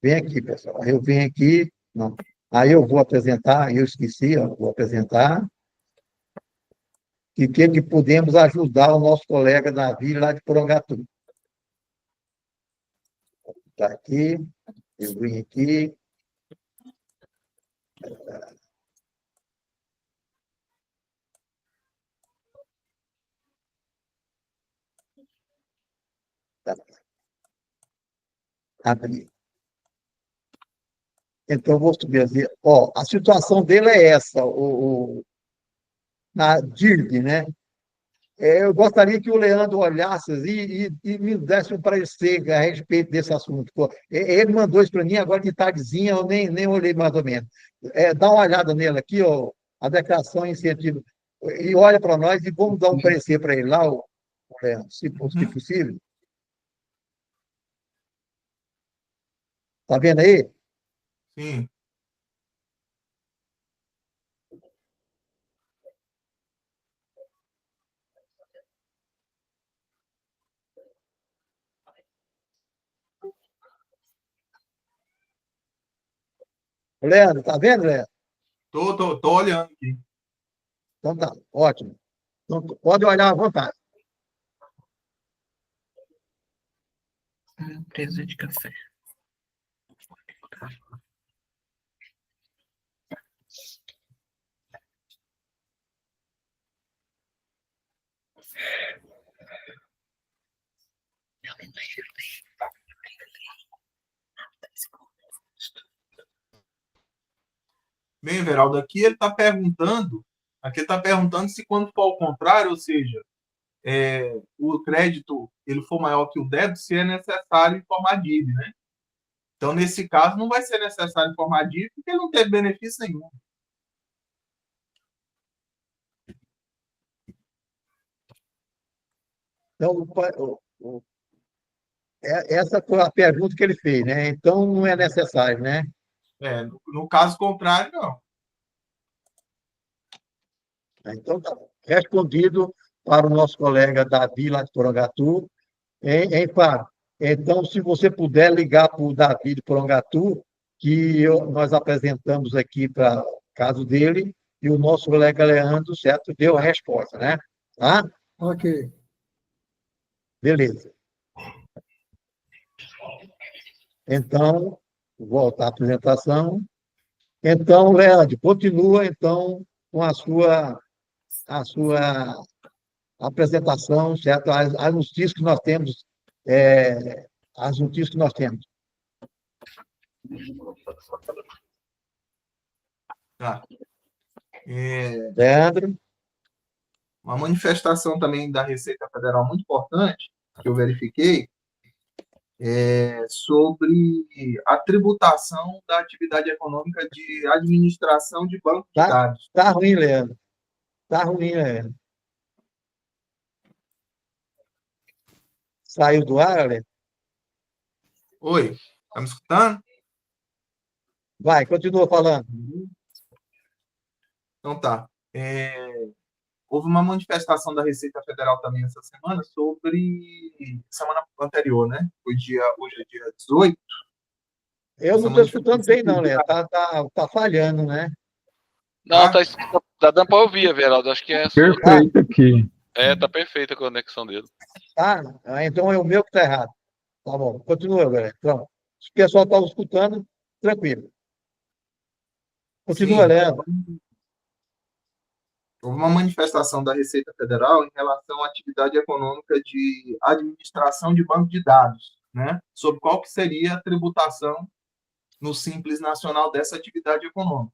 Vem aqui, pessoal. Eu venho aqui. Não. Aí eu vou apresentar, eu esqueci, ó, vou apresentar. E o que podemos ajudar o nosso colega Davi lá de Porangatu. Está aqui, eu vim aqui. Tá. Abrir. Então, vou subir assim. Ó, a situação dele é essa, na DIRB, né? Eu gostaria que o Leandro olhasse e me desse um parecer a respeito desse assunto. Pô, ele mandou isso para mim agora de tardezinha, eu nem olhei mais ou menos. Dá uma olhada nele aqui, ó, a declaração em incentivo, e olha para nós e vamos dar um parecer para ele lá, Leandro, se possível. Está vendo aí?
Sim.
Leandro, está vendo, Leandro?
Tô olhando aqui.
Então tá, ótimo. Então, pode olhar à vontade.
Empresa de café.
Bem, Everaldo, aqui ele está perguntando se quando for ao contrário, ou seja, o crédito ele for maior que o débito, se é necessário informar dívida, né? Então, nesse caso, não vai ser necessário informar dívida, porque ele não teve benefício nenhum.
Então, essa foi a pergunta que ele fez, né? Então, não é necessário, né?
No caso contrário, não.
Então, tá respondido para o nosso colega Davi, lá de Porangatu. Hein, Fábio? Então, se você puder ligar para o Davi de Porangatu, que nós apresentamos aqui para o caso dele, e o nosso colega Leandro, certo, deu a resposta, né? Tá?
Ok.
Beleza. Então, voltar à apresentação. Então, Leandro, continua, então, com a sua apresentação, certo? As notícias que nós temos, as notícias que nós temos.
Tá.
Leandro?
Uma manifestação também da Receita Federal muito importante, que eu verifiquei, sobre a tributação da atividade econômica de administração de banco de dados.
Está ruim, Leandro. Está ruim, Leandro. Saiu do ar, Leandro?
Oi, está me escutando?
Vai, continua falando.
Então tá. Houve uma manifestação da Receita Federal também essa semana semana anterior, né? Hoje é dia 18.
Eu não estou escutando bem, não, Leandro. Tá falhando, né?
Não, tá dando para ouvir, Everaldo. Acho que é
perfeito aqui.
Tá perfeita a conexão dele.
Então é o meu que está errado. Tá bom, continua, galera. Pronto. Se o pessoal está escutando, tranquilo. Continua,
Sim.
Leandro.
Houve uma manifestação da Receita Federal em relação à atividade econômica de administração de banco de dados, né? Sobre qual que seria a tributação no Simples Nacional dessa atividade econômica.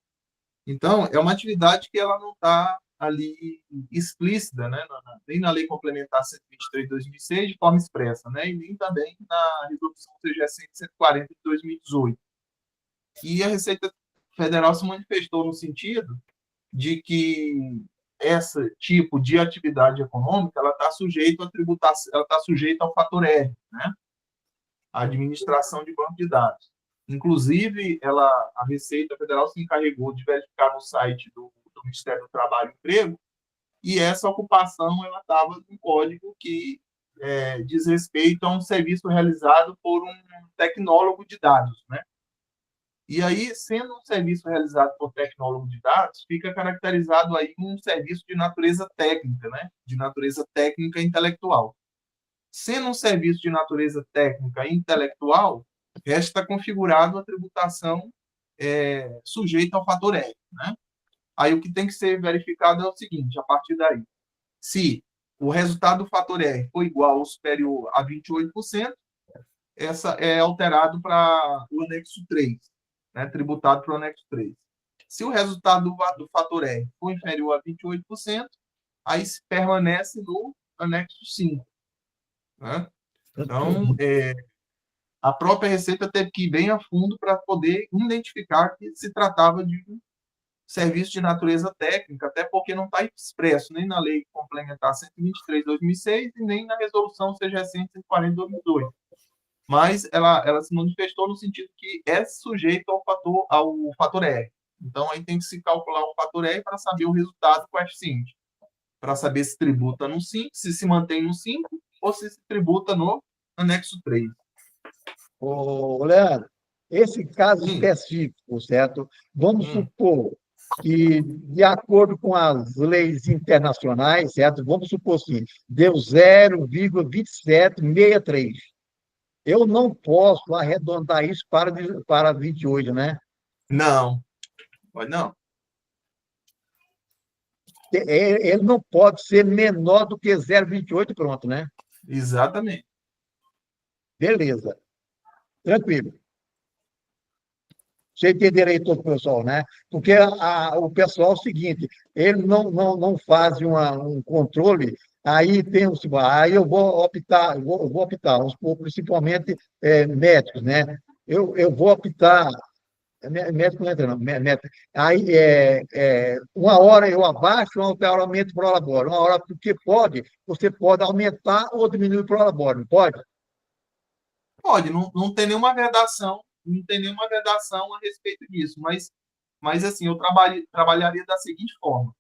Então, é uma atividade que ela não está ali explícita, né? Nem na Lei Complementar 123 de 2006, de forma expressa, né? E nem também na Resolução CGE 140 de 2018. E a Receita Federal se manifestou no sentido de que esse tipo de atividade econômica ela está sujeita à tributação, ela está sujeita ao fator R, né? A administração de banco de dados. Inclusive, a Receita Federal se encarregou de verificar no site do Ministério do Trabalho e Emprego, e essa ocupação ela estava no código que diz respeito a um serviço realizado por um tecnólogo de dados, né? E aí, sendo um serviço realizado por tecnólogo de dados, fica caracterizado aí um serviço de natureza técnica, né? De natureza técnica e intelectual. Sendo um serviço de natureza técnica e intelectual, resta configurado a tributação sujeita ao fator R, né? Aí o que tem que ser verificado é o seguinte, a partir daí, se o resultado do fator R for igual ou superior a 28%, essa é alterado para o anexo 3, né, tributado para o anexo 3. Se o resultado do fator R for inferior a 28%, aí se permanece no anexo 5. Né? Então, a própria Receita teve que ir bem a fundo para poder identificar que se tratava de um serviço de natureza técnica, até porque não está expresso nem na Lei Complementar 123 de 2006 e nem na Resolução CGE 140 de 2002. Mas ela se manifestou no sentido que é sujeito ao fator R. Então, aí tem que se calcular o fator R para saber o resultado coeficiente, para saber se tributa no 5, se mantém no 5, ou se tributa no anexo 3.
Ô, Leandro, esse caso específico, certo? Vamos supor que, de acordo com as leis internacionais, certo? Vamos supor assim, deu 0,2763. Eu não posso arredondar isso para 28, né?
Não, pode não.
Ele não pode ser menor do que 0,28, pronto, né?
Exatamente.
Beleza. Tranquilo. Você entenderá aí todo o pessoal, né? Porque o pessoal é o seguinte, ele não faz um controle, aí eu vou optar, vamos supor, principalmente médicos, né? Eu vou optar, médico não entra, não, médico. Aí, uma hora eu abaixo, uma hora eu aumento o prolabore. Uma hora, porque você pode aumentar ou diminuir o prolabore, não pode?
Pode, não tem nenhuma vedação, não tem nenhuma vedação a respeito disso, mas assim, eu trabalharia da seguinte forma.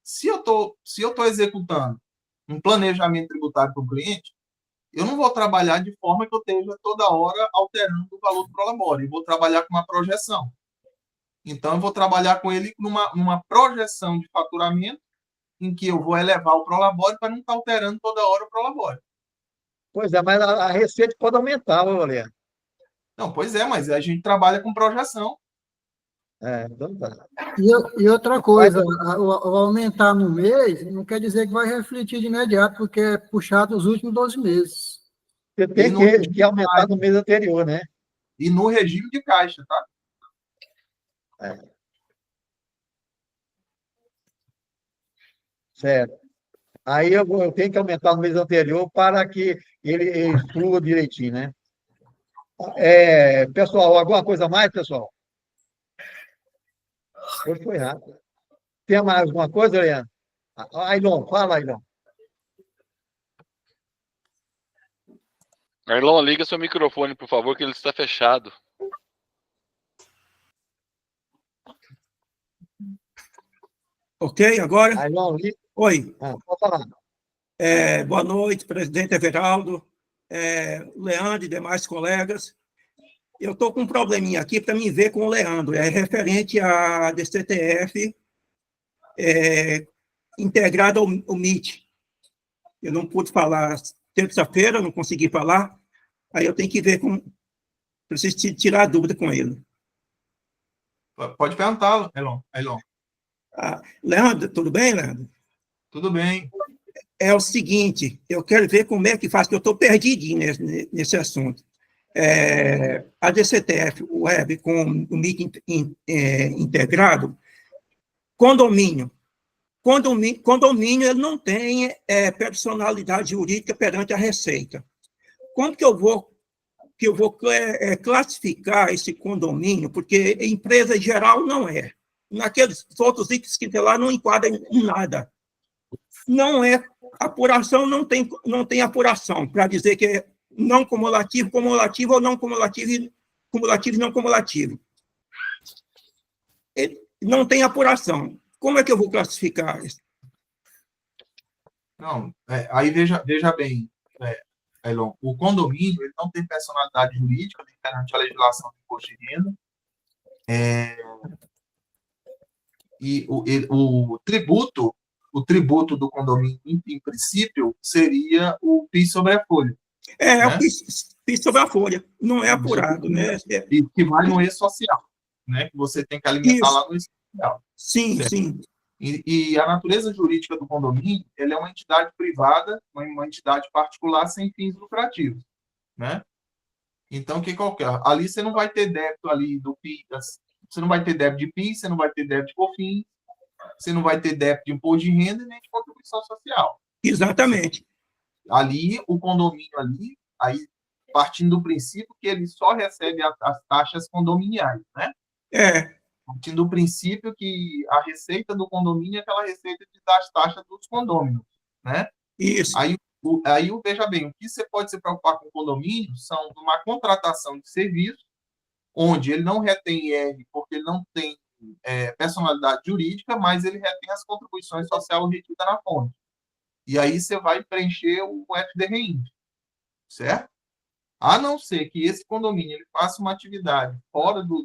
Se eu tô executando um planejamento tributário para o cliente, eu não vou trabalhar de forma que eu esteja toda hora alterando o valor do prolabore, eu vou trabalhar com uma projeção. Então, eu vou trabalhar com ele numa projeção de faturamento em que eu vou elevar o prolabore para não estar alterando toda hora o prolabore.
Pois é, mas a receita pode aumentar, Leandro.
Não, pois é, mas a gente trabalha com projeção.
Então tá.
E outra coisa, o aumentar no mês não quer dizer que vai refletir de imediato, porque é puxado os últimos 12 meses.
Você tem que aumentar no mês anterior, né?
E no regime de caixa, tá?
Certo. Aí eu tenho que aumentar no mês anterior para que ele flua direitinho, né? Pessoal, alguma coisa a mais, pessoal? Hoje foi rápido. Tem mais alguma coisa, Leandro? Ailon, fala, Ailon.
Ailon, liga seu microfone, por favor, que ele está fechado.
Ok, agora?
Ailon,
oi.
Pode falar.
Boa noite, presidente Everaldo, Leandro e demais colegas. Eu estou com um probleminha aqui para me ver com o Leandro, referente à DCTF integrada ao MIT. Eu não pude falar terça-feira, não consegui falar, aí eu tenho que ver com Preciso tirar a dúvida com ele.
Pode perguntá-lo, Ailon.
Leandro, tudo bem, Leandro?
Tudo bem.
É o seguinte, eu quero ver como é que faz, porque eu estou perdidinho nesse assunto. A DCTF Web com o MIT integrado, condomínio, ele não tem personalidade jurídica perante a Receita. Como que eu vou classificar esse condomínio? Porque empresa geral não é. Naqueles outros itens que tem lá não enquadra em nada. Não é apuração, não tem apuração para dizer que é não cumulativo, cumulativo ou não cumulativo, cumulativo e não cumulativo. Ele não tem apuração. Como é que eu vou classificar isso?
Não, aí veja bem, Ailon, o condomínio ele não tem personalidade jurídica perante a legislação de imposto de renda. E o tributo do condomínio, em princípio, seria o PIS sobre a folha.
Né? O PIS sobre a folha, não é apurado, né?
E que vai no E-Social, né? Que você tem que alimentar lá no E-Social.
Sim,
certo?
Sim.
E a natureza jurídica do condomínio, ele é uma entidade privada, uma entidade particular sem fins lucrativos, né? Então, o que ocorre? Ali você não vai ter débito ali do PIS, você não vai ter débito de PIS, você não vai ter débito de COFINS, você não vai ter débito de imposto de renda nem de contribuição social.
Exatamente.
Ali, o condomínio ali, aí, partindo do princípio que ele só recebe as taxas condominiais, né? Partindo do princípio que a receita do condomínio é aquela receita das taxas dos condôminos, né?
Isso.
Aí, veja bem, o que você pode se preocupar com o condomínio são uma contratação de serviço, onde ele não retém IR, porque ele não tem personalidade jurídica, mas ele retém as contribuições sociais retidas na fonte. E aí você vai preencher o FDRI, certo? A não ser que esse condomínio ele faça uma atividade fora do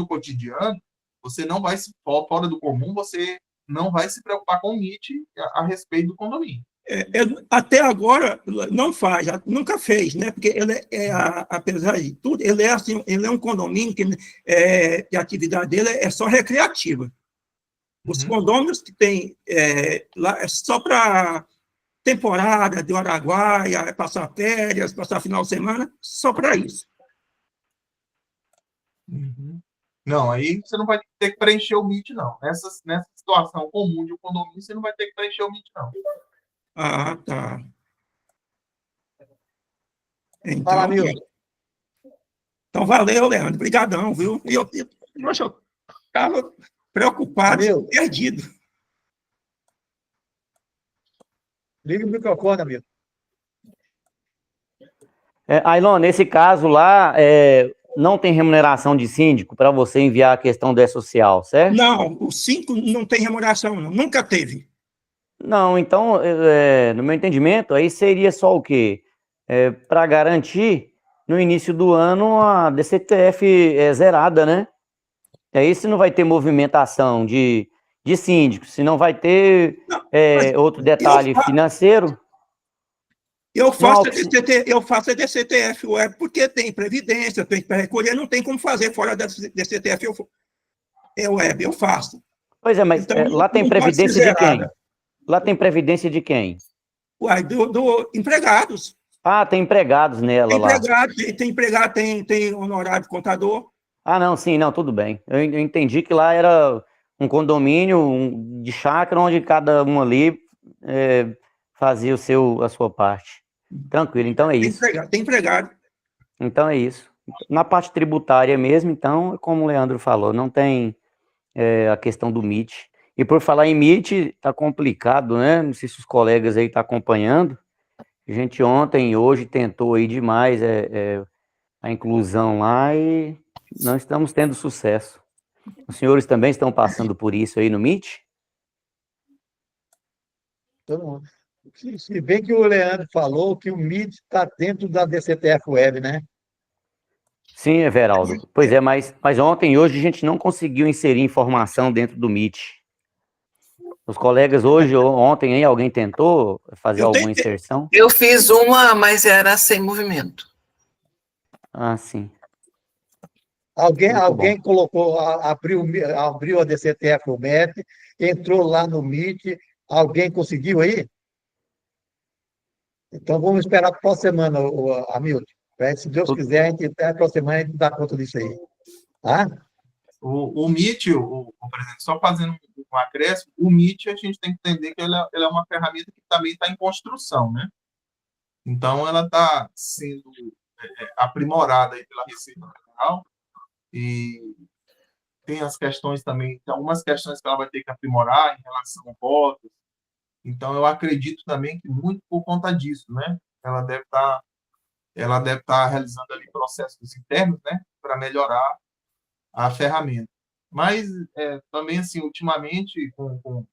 cotidiano, você não vai fora do comum, você não vai se preocupar com o MIT a respeito do condomínio.
Até agora não faz, nunca fez, né? Porque ele apesar de tudo, ele é um condomínio que a atividade dele é só recreativa. Os condôminos que tem lá é só para temporada de Araguaia, passar férias, passar final de semana, só para isso.
Não, aí você não vai ter que preencher o MIT, não. Nessa situação comum de um condomínio, você não vai ter que preencher o MIT, não.
Ah, tá. Então,
Fala, Milton.
Então, valeu, Leandro. Obrigadão, viu? E eu estava preocupado, perdido.
Liga o microfone, amigo.
Ailon, nesse caso lá, não tem remuneração de síndico para você enviar a questão do E-Social, certo?
Não, o 5 não tem remuneração, não. Nunca teve.
Não, então, no meu entendimento, aí seria só o quê? Para garantir, no início do ano, a DCTF zerada, né? E aí, se não vai ter movimentação de síndico, se não vai ter outro detalhe financeiro...
Eu faço a DCTF Web porque tem previdência, tem para recolher, não tem como fazer fora da DCTF Web, eu faço.
Pois é, mas
então,
lá tem previdência de quem? Lá tem previdência de quem?
Uai, do empregados.
Ah, tem empregados nela lá.
Tem empregado, tem honorário de contador.
Ah, não, sim, não, tudo bem. Eu entendi que lá era um condomínio de chácara onde cada um ali fazia a sua parte. Tranquilo, então é isso.
Tem empregado.
Então é isso. Na parte tributária mesmo, então, como o Leandro falou, não tem a questão do MIT. E por falar em MIT, tá complicado, né? Não sei se os colegas aí estão acompanhando. A gente ontem e hoje tentou aí demais a inclusão lá e não estamos tendo sucesso. Os senhores também estão passando por isso aí no MIT?
Todo mundo. Se bem que o Leandro falou que o MIT está dentro da DCTF Web, né?
Sim, Everaldo. Pois é, mas ontem e hoje a gente não conseguiu inserir informação dentro do MIT. Os colegas hoje ou ontem, aí, alguém tentou fazer alguma inserção?
Eu fiz uma, mas era sem movimento.
Ah, sim.
Alguém colocou, abriu a DCTF o MET, entrou lá no MIT, alguém conseguiu aí? Então vamos esperar para a próxima semana, Hamilton. Se Deus quiser, a gente até a próxima semana a gente dá conta disso aí. Tá?
O MIT, presidente, só fazendo um acréscimo, o MIT a gente tem que entender que ele é uma ferramenta que também está em construção, né? Então, ela está sendo aprimorada aí pela Receita Federal e tem as questões também, tem algumas questões que ela vai ter que aprimorar em relação a votos. Então, eu acredito também que muito por conta disso, né? Ela deve estar realizando ali processos internos, né? Para melhorar a ferramenta. Mas, também, assim, ultimamente, com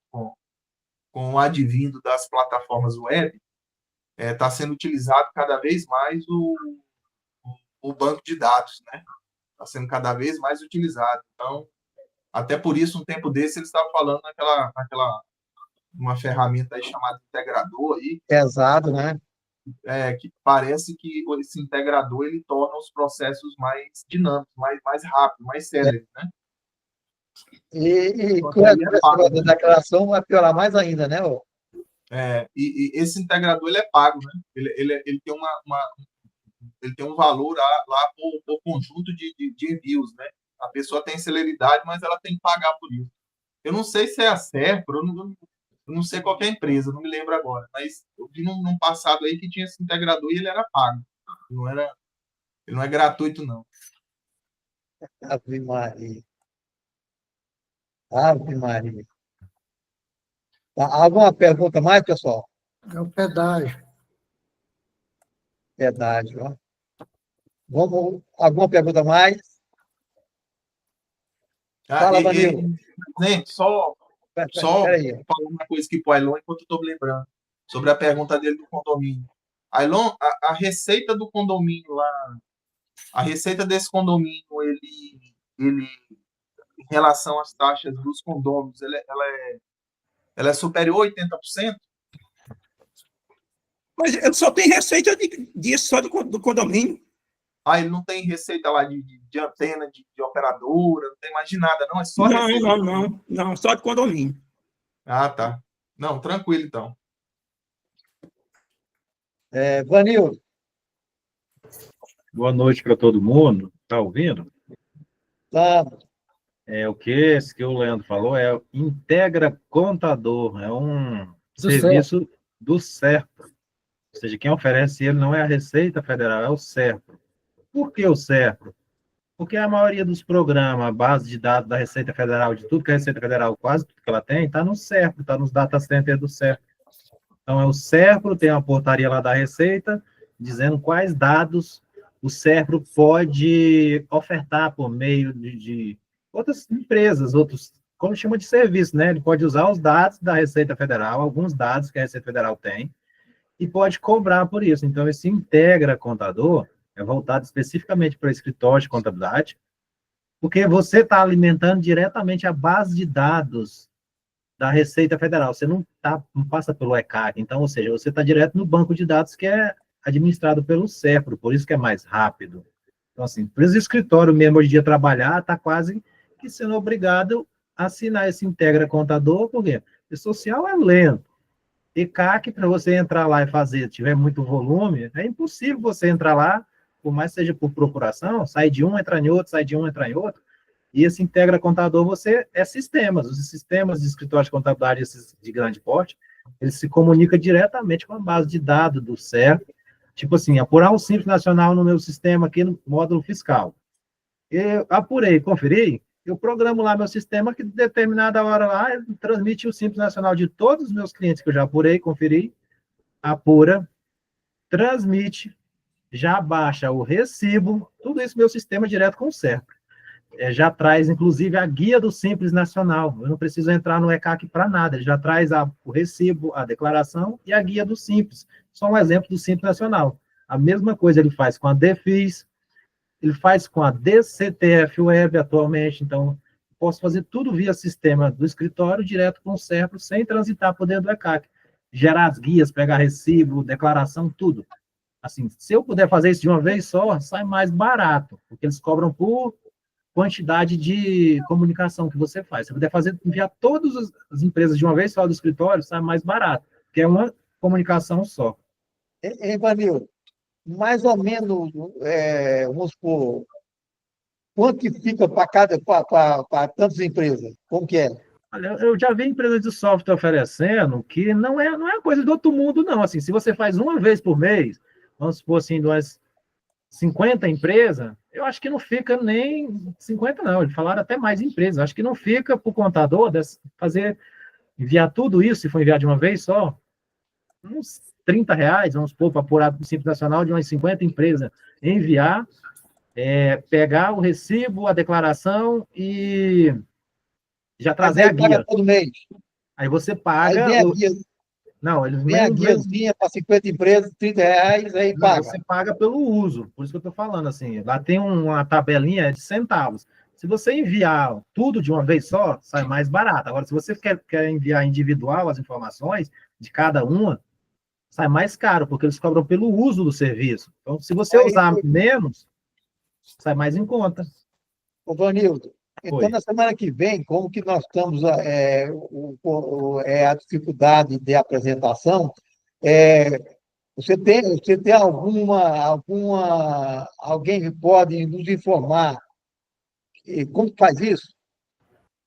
o advindo das plataformas web, está sendo utilizado cada vez mais o banco de dados, né? Está sendo cada vez mais utilizado. Então, até por isso, um tempo desse, eles estavam falando uma ferramenta aí chamada integrador. Aí,
pesado, né?
Que parece que esse integrador ele torna os processos mais dinâmicos, mais rápidos, mais céleres, né?
E com a da declaração vai piorar mais ainda, né?
E esse integrador ele é pago, né? Ele tem ele tem um valor lá por conjunto de envios, né? A pessoa tem celeridade, mas ela tem que pagar por isso. Eu não sei se é a Serpro, eu não sei qual é a empresa, não me lembro agora, mas eu vi num passado aí que tinha esse integrador e ele era pago. Ele não é gratuito, não.
Ave Maria. Ave Maria. Alguma pergunta mais, pessoal?
É o pedágio.
Pedágio, ó. Alguma pergunta mais? Fala, Danilo.
Gente, só falar uma coisa aqui para o Ailon, enquanto eu estou lembrando, sobre a pergunta dele do condomínio. Ailon, a receita do condomínio lá, a receita desse condomínio, ele em relação às taxas dos condôminos, ela é superior a 80%?
Mas ele só tem receita disso, só do condomínio.
Ele não tem receita lá de antena, de operadora, não tem mais de nada, não? É só receita?
Não, só de condomínio.
Ah, tá. Não, tranquilo, então.
Vanildo.
Boa noite para todo mundo. Está ouvindo?
Tá.
O que o Leandro falou é Integra Contador, é um serviço do SERPRO. Ou seja, quem oferece ele não é a Receita Federal, é o SERPRO. Por que o SERPRO? Porque a maioria dos programas, a base de dados da Receita Federal, de tudo que a Receita Federal, quase tudo que ela tem, está no SERPRO, está nos data centers do SERPRO. Então, é o SERPRO, tem uma portaria lá da Receita, dizendo quais dados o SERPRO pode ofertar por meio de outras empresas, como chama de serviço, né? Ele pode usar os dados da Receita Federal, alguns dados que a Receita Federal tem, e pode cobrar por isso. Então, esse Integra Contador é voltado especificamente para o escritório de contabilidade, porque você está alimentando diretamente a base de dados da Receita Federal. Você não passa pelo ECAC, então, ou seja, você está direto no banco de dados que é administrado pelo SERPRO, por isso que é mais rápido. Então, assim, para os escritórios mesmo hoje em dia trabalhar, está quase que sendo obrigado a assinar esse Integra Contador, porque o social é lento. ECAC, para você entrar lá e fazer, tiver muito volume, é impossível você entrar lá, por mais que seja por procuração, sai de um, entra em outro, sai de um, entra em outro, e esse Integra Contador, sistemas, os sistemas de escritório de contabilidade, esses de grande porte, eles se comunicam diretamente com a base de dados do SERPRO, tipo assim, apurar o Simples Nacional no meu sistema aqui no módulo fiscal. Eu apurei, conferi, eu programo lá meu sistema que determinada hora lá, ele transmite o Simples Nacional de todos os meus clientes que eu já apurei, conferi, apura, transmite, já baixa o recibo, tudo isso meu sistema direto com o SERPRO. Já traz, inclusive, a guia do Simples Nacional. Eu não preciso entrar no ECAC para nada. Ele já traz o recibo, a declaração e a guia do Simples. Só um exemplo do Simples Nacional. A mesma coisa ele faz com a DEFIS, ele faz com a DCTF Web atualmente. Então, posso fazer tudo via sistema do escritório, direto com o Serpro, sem transitar por dentro do ECAC. Gerar as guias, pegar recibo, declaração, tudo. Assim, se eu puder fazer isso de uma vez só, sai mais barato, porque eles cobram por quantidade de comunicação que você faz. Se eu puder enviar todas as empresas de uma vez só do escritório, sai mais barato, porque é uma comunicação só.
Vanildo, mais ou menos, vamos supor, quanto que fica para tantas empresas? Como que é?
Olha, eu já vi empresas de software oferecendo que não é coisa do outro mundo, não. Assim, se você faz uma vez por mês, vamos supor assim, de umas 50 empresas, eu acho que não fica nem 50, não. Eles falaram até mais empresas. Acho que não fica para o contador enviar tudo isso, se for enviar de uma vez só, uns R$30, vamos supor, para apurar o Simples Nacional de umas 50 empresas. Enviar, pegar o recibo, a declaração e já trazer a guia.
Paga todo mês.
Aí você paga...
Aí vem a guia.
Não, eles
vem a guiazinha para 50 empresas, R$30, aí paga.
Você paga pelo uso, por isso que eu estou falando, assim, lá tem uma tabelinha de centavos. Se você enviar tudo de uma vez só, sai mais barato. Agora, se você quer enviar individual as informações de cada uma, sai mais caro, porque eles cobram pelo uso do serviço. Então, se você usar menos, sai mais em conta.
Ô, Vanildo, então,
Oi.
na semana que vem, como que nós estamos a dificuldade de apresentação, você tem alguém que pode nos informar como que faz isso?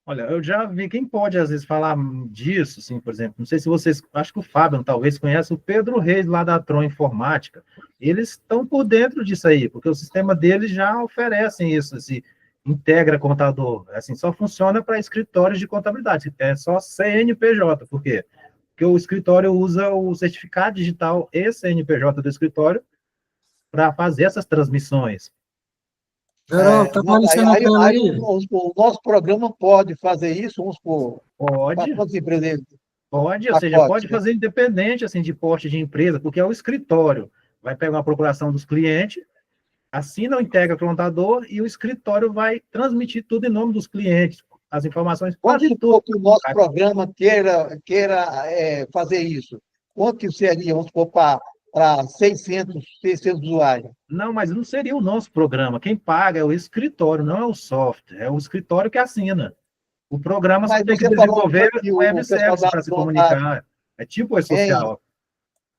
Olha, eu já vi quem pode, às vezes, falar disso, assim, por exemplo, não sei se vocês, acho que o Fábio talvez conhece o Pedro Reis, lá da Tron Informática. Eles estão por dentro disso aí, porque o sistema deles já oferecem isso, assim, integra contador, assim, só funciona para escritórios de contabilidade, é só CNPJ, por quê? Porque o escritório usa o certificado digital e CNPJ do escritório para fazer essas transmissões.
Tá aparecendo a tela aí?
O nosso programa pode fazer isso, vamos supor,
pode.
Para todas as empresas.
Pode, ou seja, pode fazer independente, assim, de porte de empresa, porque é o escritório. Vai pegar uma procuração dos clientes, assina o integra contador e o escritório vai transmitir tudo em nome dos clientes, as informações.
Quanto que o nosso programa queira fazer isso? Quanto que seria, vamos supor, para 600 usuários?
Não, mas não seria o nosso programa. Quem paga é o escritório, não é o software. É o escritório que assina. O programa só tem que desenvolver o web service para se comunicar. É tipo o social.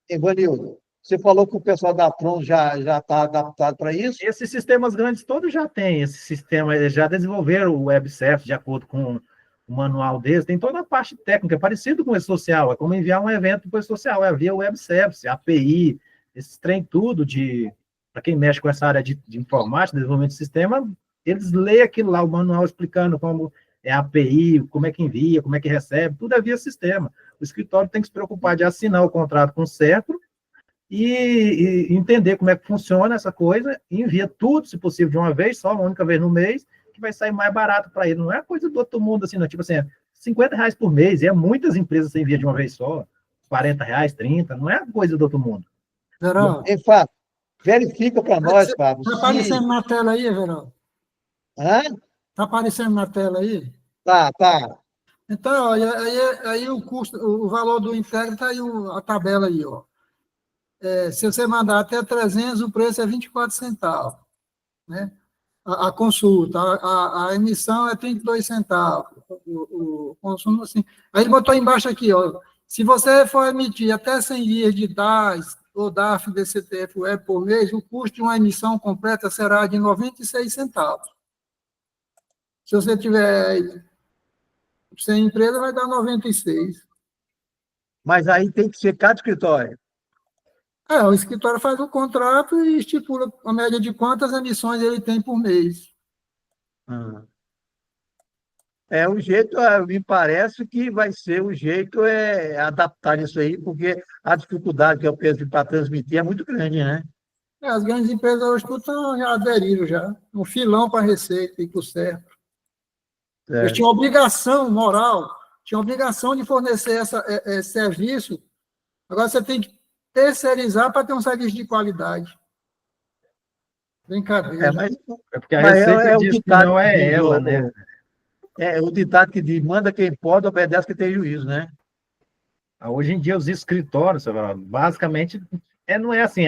Evanildo, você falou que o pessoal da Tron já está adaptado para isso?
Esses sistemas grandes todos já têm esse sistema, eles já desenvolveram o web service de acordo com o manual deles, tem toda a parte técnica, parecido com o social, é como enviar um evento para o social, é via web service, API, esses trem tudo para quem mexe com essa área de informática, desenvolvimento de sistema, eles leem aquilo lá, o manual explicando como é a API, como é que envia, como é que recebe, tudo é via sistema. O escritório tem que se preocupar de assinar o contrato com o Serpro e entender como é que funciona essa coisa, e envia tudo, se possível, de uma vez só, uma única vez no mês, que vai sair mais barato para ele. Não é coisa do outro mundo, assim, não. Tipo assim, R$50 por mês, e muitas empresas você envia de uma vez só, R$40, 30, não é coisa do outro mundo.
Verão.
Fábio, verifica para nós, Fábio.
Está aparecendo na tela aí, Verão? Está aparecendo na tela aí?
Tá.
Então, aí o custo, o valor do Integra está aí a tabela aí, ó. Se você mandar até 300, o preço é 24 centavos, né? A consulta, a emissão é 32 centavos, o consumo, assim. Aí ele botou embaixo aqui, ó, se você for emitir até 100 dias de DAS ou DAF DCTF Web por mês, o custo de uma emissão completa será de 96 centavos. Se você tiver 100 empresas, vai dar 96.
Mas aí tem que ser cada escritório.
O escritório faz o contrato e estipula a média de quantas emissões ele tem por mês.
O jeito, me parece que vai ser o jeito adaptar isso aí, porque a dificuldade que eu penso para transmitir é muito grande, né?
As grandes empresas hoje tudo já aderiram, já. Um filão para a Receita e para o Serpro. Eles tinham obrigação moral, tinham obrigação de fornecer esse serviço. Agora você tem que terceirizar para ter um serviço de qualidade. Brincadeira.
É porque a Receita diz que não é ela, né?
É o ditado que diz, manda quem pode, obedece quem tem juízo, né?
Hoje em dia, os escritórios, basicamente, não é assim,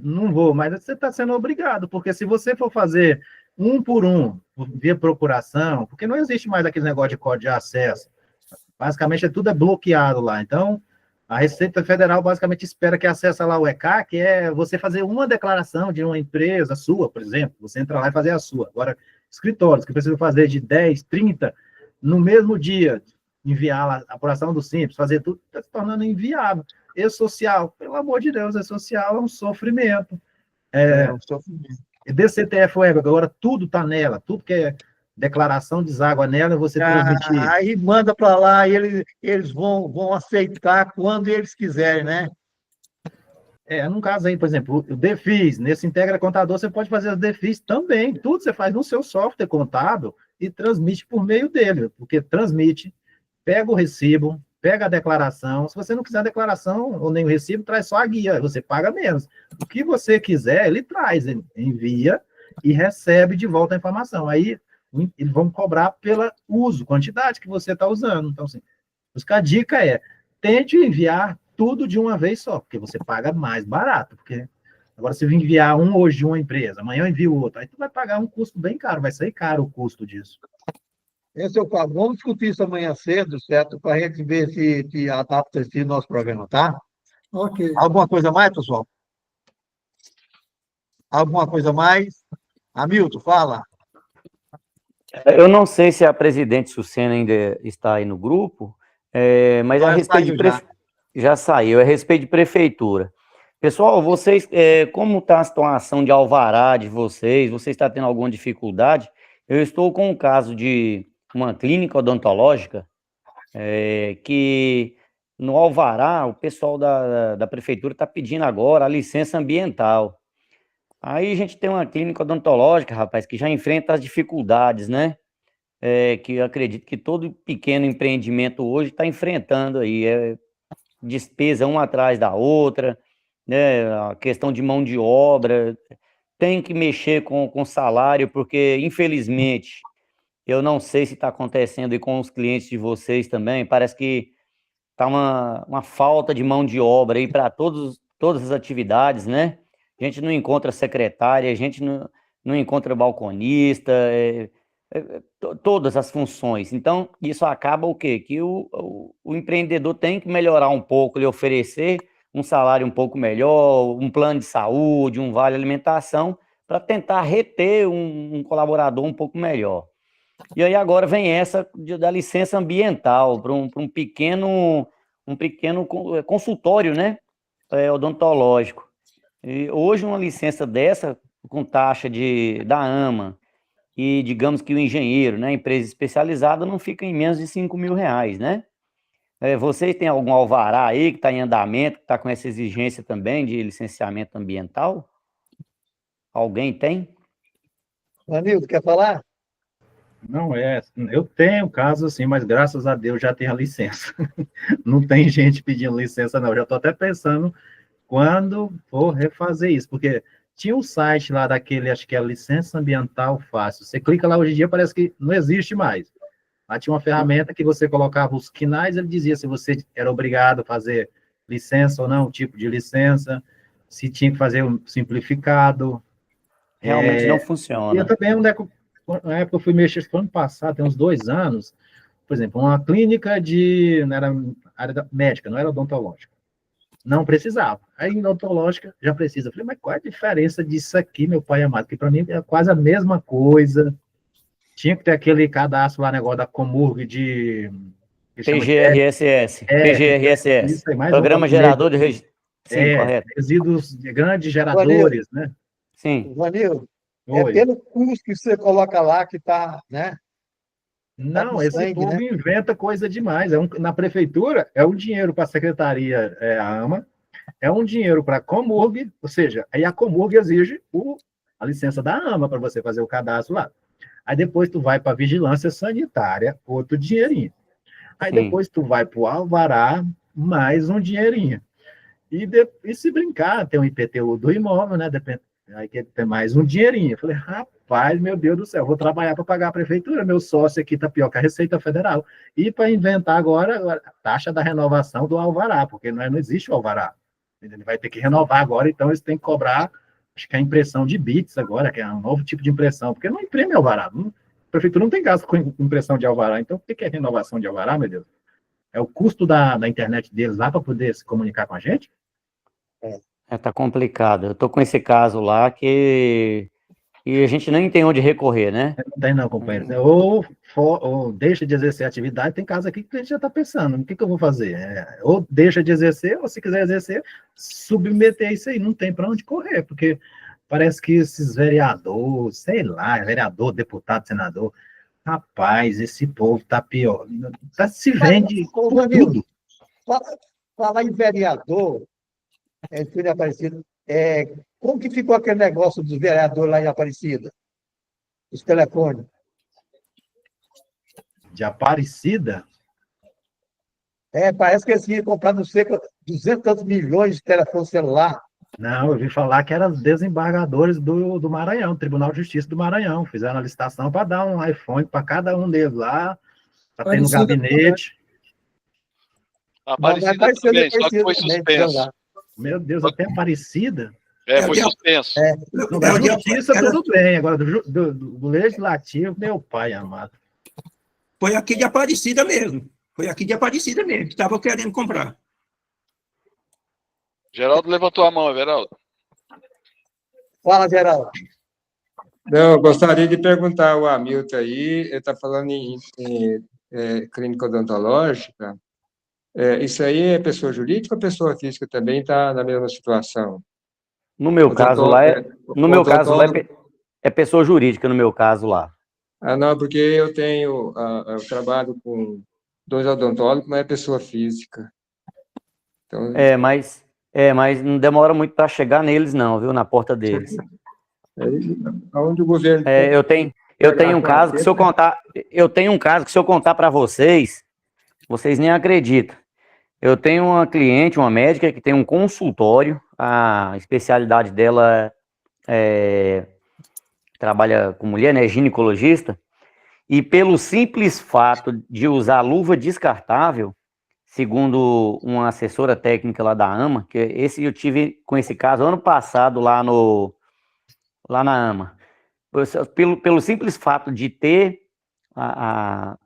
não vou, mas você está sendo obrigado, porque se você for fazer um por um, via procuração, porque não existe mais aquele negócio de código de acesso, basicamente tudo é bloqueado lá, então a Receita Federal basicamente espera que acesse lá o ECAC, que é você fazer uma declaração de uma empresa sua, por exemplo, você entra lá e fazer a sua. Agora, escritórios que precisam fazer de 10, 30, no mesmo dia, enviar lá a apuração do Simples, fazer tudo, está se tornando inviável. E-social, pelo amor de Deus, e-social é um sofrimento.
É um sofrimento.
DCTF-Web, agora tudo está nela, tudo que é declaração deságua nela, você transmitir.
Aí manda para lá e eles vão aceitar quando eles quiserem, né?
No caso aí, por exemplo, o DEFIS, nesse Integra Contador, você pode fazer as DEFIS também, tudo você faz no seu software contábil e transmite por meio dele, porque transmite, pega o recibo, pega a declaração, se você não quiser a declaração ou nem o recibo, traz só a guia, você paga menos. O que você quiser, ele traz, ele envia e recebe de volta a informação. Aí, eles vão cobrar pelo uso, quantidade que você está usando. Então, assim, a dica é, tente enviar tudo de uma vez só, porque você paga mais barato, porque agora se eu enviar um hoje de uma empresa, amanhã eu envio outro, aí tu vai pagar um custo bem caro, vai sair caro o custo disso.
Esse é o caso. Vamos discutir isso amanhã cedo, certo? Para a gente ver se adapta esse nosso programa, tá?
Ok.
Alguma coisa mais, pessoal? Alguma coisa mais? Hamilton, fala.
Eu não sei se a presidente Sucena ainda está aí no grupo, mas a respeito já saiu, a respeito de prefeitura. Pessoal, vocês, como está a situação de alvará de vocês? Você está tendo alguma dificuldade? Eu estou com um caso de uma clínica odontológica que no alvará o pessoal da prefeitura está pedindo agora a licença ambiental. Aí a gente tem uma clínica odontológica, rapaz, que já enfrenta as dificuldades, né? Que eu acredito que todo pequeno empreendimento hoje está enfrentando aí, despesa uma atrás da outra, né? A questão de mão de obra, tem que mexer com salário, porque, infelizmente, eu não sei se está acontecendo aí com os clientes de vocês também, parece que está uma falta de mão de obra aí para todas as atividades, né? A gente não encontra secretária, a gente não encontra balconista, todas as funções. Então, isso acaba o quê? Que o empreendedor tem que melhorar um pouco, lhe oferecer um salário um pouco melhor, um plano de saúde, um vale alimentação, para tentar reter um colaborador um pouco melhor. E aí agora vem essa da licença ambiental para um pequeno consultório, né? Odontológico. E hoje uma licença dessa, com taxa da AMA, e digamos que o engenheiro, né, empresa especializada, não fica em menos de R$5.000, né? Vocês têm algum alvará aí que está em andamento, que está com essa exigência também de licenciamento ambiental? Alguém tem?
Anildo, quer falar?
Não eu tenho caso assim, mas graças a Deus já tenho a licença. Não tem gente pedindo licença, não. Eu já estou até pensando quando for refazer isso, porque tinha um site lá daquele, acho que é Licença Ambiental Fácil. Você clica lá hoje em dia, parece que não existe mais. Lá tinha uma ferramenta que você colocava os quinais, ele dizia se você era obrigado a fazer licença ou não, tipo de licença, se tinha que fazer um simplificado.
Realmente não funciona.
E eu também, na época eu fui mexer, ano passado, tem uns 2 anos, por exemplo, uma clínica não era área médica, não era odontológica. Não precisava. Aí, em odontológica, já precisa. Eu falei, mas qual é a diferença disso aqui, meu pai amado? Porque para mim é quase a mesma coisa. Tinha que ter aquele cadastro lá, negócio da Comurg de...
PGRSS. PGRSS. Programa Gerador de Resíduos. Sim, correto.
Resíduos de grandes geradores, né?
Sim.
Vanil, pelo custo que você coloca lá que está, né?
Não, esse povo inventa coisa demais. Na prefeitura, é um dinheiro para a secretaria, a AMA, é um dinheiro para a Comurg, ou seja, aí a Comurg exige a licença da AMA para você fazer o cadastro lá. Aí depois tu vai para a vigilância sanitária, outro dinheirinho. Aí depois tu vai para o alvará, mais um dinheirinho. E se brincar, tem o IPTU do imóvel, né? Aí que tem mais um dinheirinho. Eu falei, rapaz, meu Deus do céu, vou trabalhar para pagar a prefeitura, meu sócio aqui tá pior que a Receita Federal. E para inventar agora a taxa da renovação do alvará, porque não existe o alvará. Ele vai ter que renovar agora, então eles têm que cobrar, acho que a impressão de bits agora, que é um novo tipo de impressão, porque não imprime alvará. A prefeitura não tem gasto com impressão de alvará, então o que é renovação de alvará, meu Deus? É o custo da internet deles lá para poder se comunicar com a gente?
Tá complicado. Eu tô com esse caso lá que a gente nem tem onde recorrer, né?
Não tem não, companheiro. Ou deixa de exercer a atividade, tem caso aqui que a gente já está pensando, o que eu vou fazer? Ou deixa de exercer, ou se quiser exercer, submeter isso aí, não tem para onde correr, porque parece que esses vereadores, sei lá, vereador, deputado, senador, rapaz, esse povo tá pior, se vende tudo.
Falar em vereador, Filho Aparecido, como que ficou aquele negócio dos vereadores lá em Aparecida? Os telefones.
De Aparecida?
Parece que eles iam comprar, não sei, 200 milhões de telefone celular.
Não, eu ouvi falar que eram desembargadores do Maranhão, Tribunal de Justiça do Maranhão. Fizeram a licitação para dar um iPhone para cada um deles lá, para ter no gabinete.
Aparecida também, só que foi suspenso.
Meu Deus, até Aparecida?
Foi suspenso.
No da Justiça, tudo bem. Agora, do Legislativo, meu pai amado.
Foi aqui de Aparecida mesmo. Que estava querendo comprar.
Geraldo levantou a mão, Everaldo.
Fala, Geraldo.
Não, eu gostaria de perguntar ao Hamilton aí, ele está falando em clínica odontológica. Isso aí é pessoa jurídica ou pessoa física também está na mesma situação?
No meu caso lá é pessoa jurídica, no meu caso lá.
Não, porque eu trabalho com 2 odontólogos, mas é pessoa física. Então,
mas não demora muito para chegar neles não, viu, na porta deles.
Onde o governo...
eu tenho um caso que se eu contar para vocês nem acreditam. Eu tenho uma cliente, uma médica, que tem um consultório, a especialidade dela trabalha com mulher, né, ginecologista, e pelo simples fato de usar luva descartável, segundo uma assessora técnica lá da AMA, que eu tive com esse caso ano passado lá na AMA, pelo simples fato de ter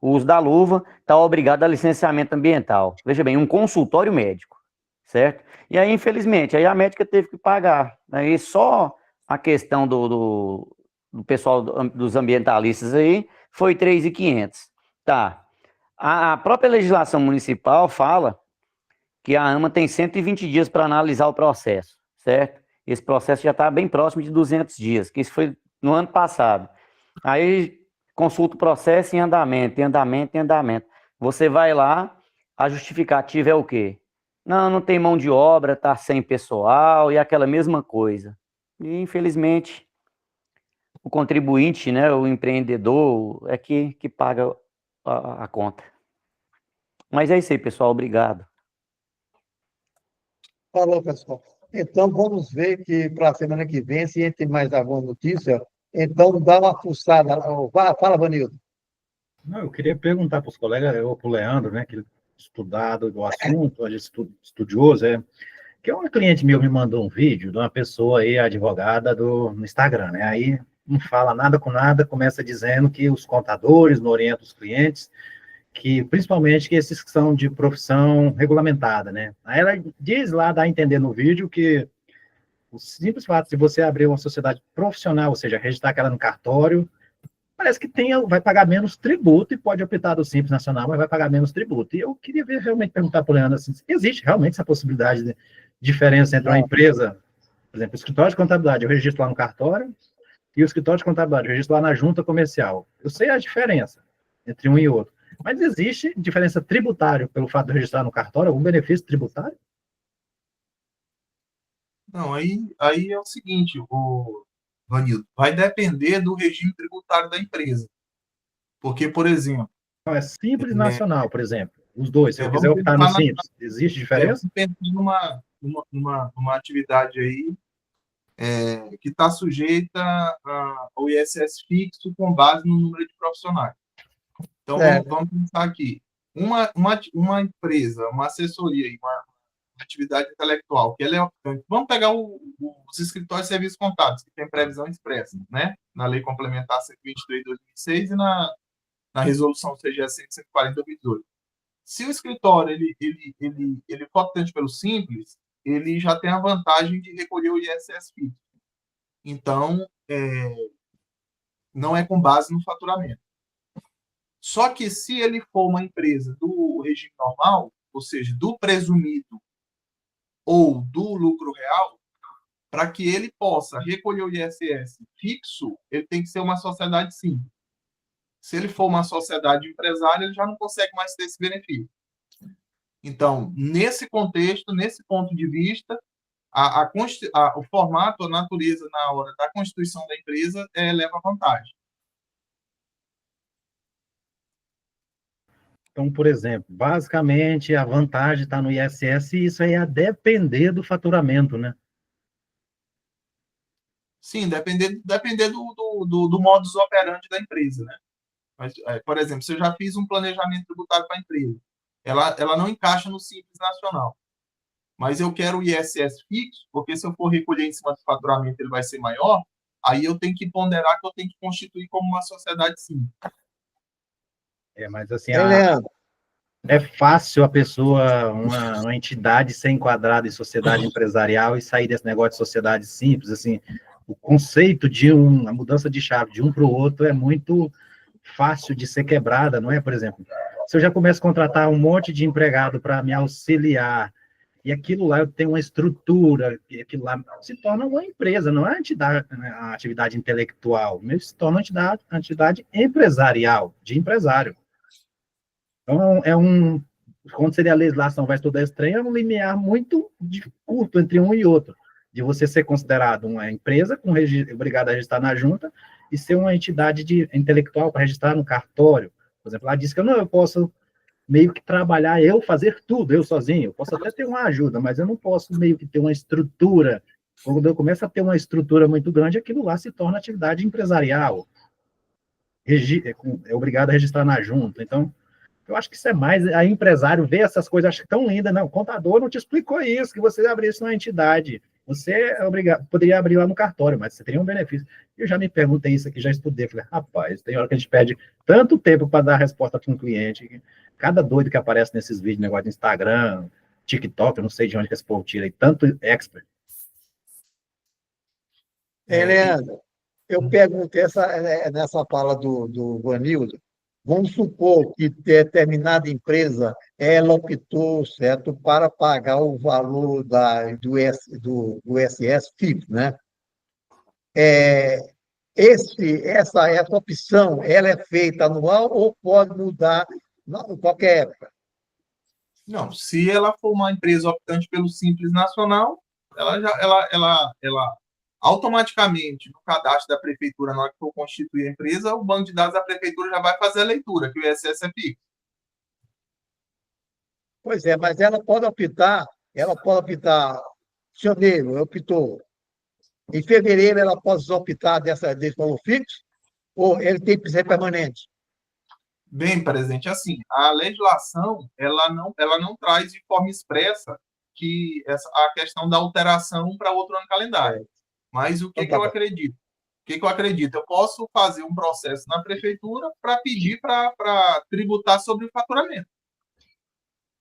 o uso da luva, está obrigado a licenciamento ambiental. Veja bem, um consultório médico, certo? E aí, infelizmente, a médica teve que pagar. Aí só a questão do pessoal dos ambientalistas aí foi 3.500. Tá. A própria legislação municipal fala que a AMA tem 120 dias para analisar o processo, certo? Esse processo já está bem próximo de 200 dias, que isso foi no ano passado. Aí consulta o processo em andamento. Você vai lá, a justificativa é o quê? Não tem mão de obra, tá sem pessoal e aquela mesma coisa. E, infelizmente, o contribuinte, né, o empreendedor, é que paga a conta. Mas é isso aí, pessoal. Obrigado.
Falou, pessoal. Então, vamos ver que para a semana que vem, se tem mais alguma notícia, então dá uma fuçada. Fala, Vanildo.
Não, eu queria perguntar para os colegas, ou para o Leandro, né, que ele estudado do assunto, estudioso, que uma cliente meu me mandou um vídeo de uma pessoa aí, advogada no Instagram, né, aí não fala nada com nada, começa dizendo que os contadores não orientam os clientes, que principalmente que esses que são de profissão regulamentada, né. Aí ela diz lá, dá a entender no vídeo que o simples fato de você abrir uma sociedade profissional, ou seja, registrar aquela no cartório, parece que vai pagar menos tributo e pode optar do Simples Nacional, mas vai pagar menos tributo. E eu queria realmente perguntar para o Leandro, assim, existe realmente essa possibilidade de diferença entre uma empresa, por exemplo, o escritório de contabilidade, eu registro lá no cartório, e o escritório de contabilidade, eu registro lá na junta comercial. Eu sei a diferença entre um e outro, mas existe diferença tributária pelo fato de eu registrar no cartório, algum benefício tributário?
Não, aí é o seguinte, Vanildo, vai depender do regime tributário da empresa. Porque, por exemplo...
É Simples Nacional, por exemplo. Os dois, se eu quiser optar no Simples, existe diferença?
Pensando numa atividade aí que está sujeita ao ISS fixo com base no número de profissionais. Então, vamos pensar aqui. Uma empresa, uma assessoria, uma atividade intelectual, que ela é optante. Vamos pegar os escritórios de serviços contábeis, que tem previsão expressa, né? Na Lei Complementar 123 de 2006 e na Resolução CGE 140 de 2018. Se o escritório ele for optante pelo Simples, ele já tem a vantagem de recolher o ISS fixo. Então, não é com base no faturamento. Só que se ele for uma empresa do regime normal, ou seja, do presumido ou do lucro real, para que ele possa recolher o ISS fixo, ele tem que ser uma sociedade simples. Se ele for uma sociedade empresária, ele já não consegue mais ter esse benefício. Então, nesse contexto, nesse ponto de vista, o formato, a natureza na hora da constituição da empresa leva vantagem.
Então, por exemplo, basicamente a vantagem está no ISS e isso aí é a depender do faturamento, né?
Sim, depender do modus operandi da empresa, né? Mas, por exemplo, se eu já fiz um planejamento tributário para a empresa, ela não encaixa no Simples Nacional. Mas eu quero o ISS fixo, porque se eu for recolher em cima do faturamento, ele vai ser maior, aí eu tenho que ponderar que eu tenho que constituir como uma sociedade simples.
Mas assim, é fácil a pessoa, uma entidade ser enquadrada em sociedade empresarial e sair desse negócio de sociedade simples, assim, o conceito de a mudança de chave de um para o outro é muito fácil de ser quebrada, não é? Por exemplo, se eu já começo a contratar um monte de empregado para me auxiliar, e aquilo lá eu tenho uma estrutura, e aquilo lá se torna uma empresa, não é a atividade intelectual, mas se torna uma atividade empresarial, de empresário. Então, quando seria a legislação vai estudar esse trem, é um limiar muito curto entre um e outro, de você ser considerado uma empresa obrigada a registrar na junta e ser uma entidade intelectual para registrar no cartório. Por exemplo, lá diz que eu posso meio que trabalhar, fazer tudo, eu sozinho. Eu posso até ter uma ajuda, mas eu não posso meio que ter uma estrutura. Quando eu começo a ter uma estrutura muito grande, aquilo lá se torna atividade empresarial. É obrigado a registrar na junta. Então, eu acho que isso é mais, a empresário vê essas coisas, acha tão linda, não, o contador não te explicou isso, que você abrisse uma entidade, você poderia abrir lá no cartório, mas você teria um benefício. Eu já me perguntei isso aqui, já estudei, falei, rapaz, tem hora que a gente perde tanto tempo para dar a resposta para um cliente, cada doido que aparece nesses vídeos, negócio de Instagram, TikTok, eu não sei de onde que esse povo tira, e tanto expert.
Leandro, eu perguntei nessa fala do Vanildo, vamos supor que determinada empresa, ela optou, certo, para pagar o valor do ISS fixo, né? Essa opção, ela é feita anual ou pode mudar em qualquer época?
Não, se ela for uma empresa optante pelo Simples Nacional, ela automaticamente, no cadastro da prefeitura, na hora que for constituir a empresa, o banco de dados da prefeitura já vai fazer a leitura, que o ISS é fixo.
Pois é, mas ela pode optar, janeiro, optou. Em fevereiro, ela pode optar desse valor fixo, ou ele tem que ser permanente?
Bem, presidente, assim, a legislação, ela não traz de forma expressa a questão da alteração para outro ano calendário. Mas o que eu acredito? Eu posso fazer um processo na prefeitura para pedir para tributar sobre o faturamento.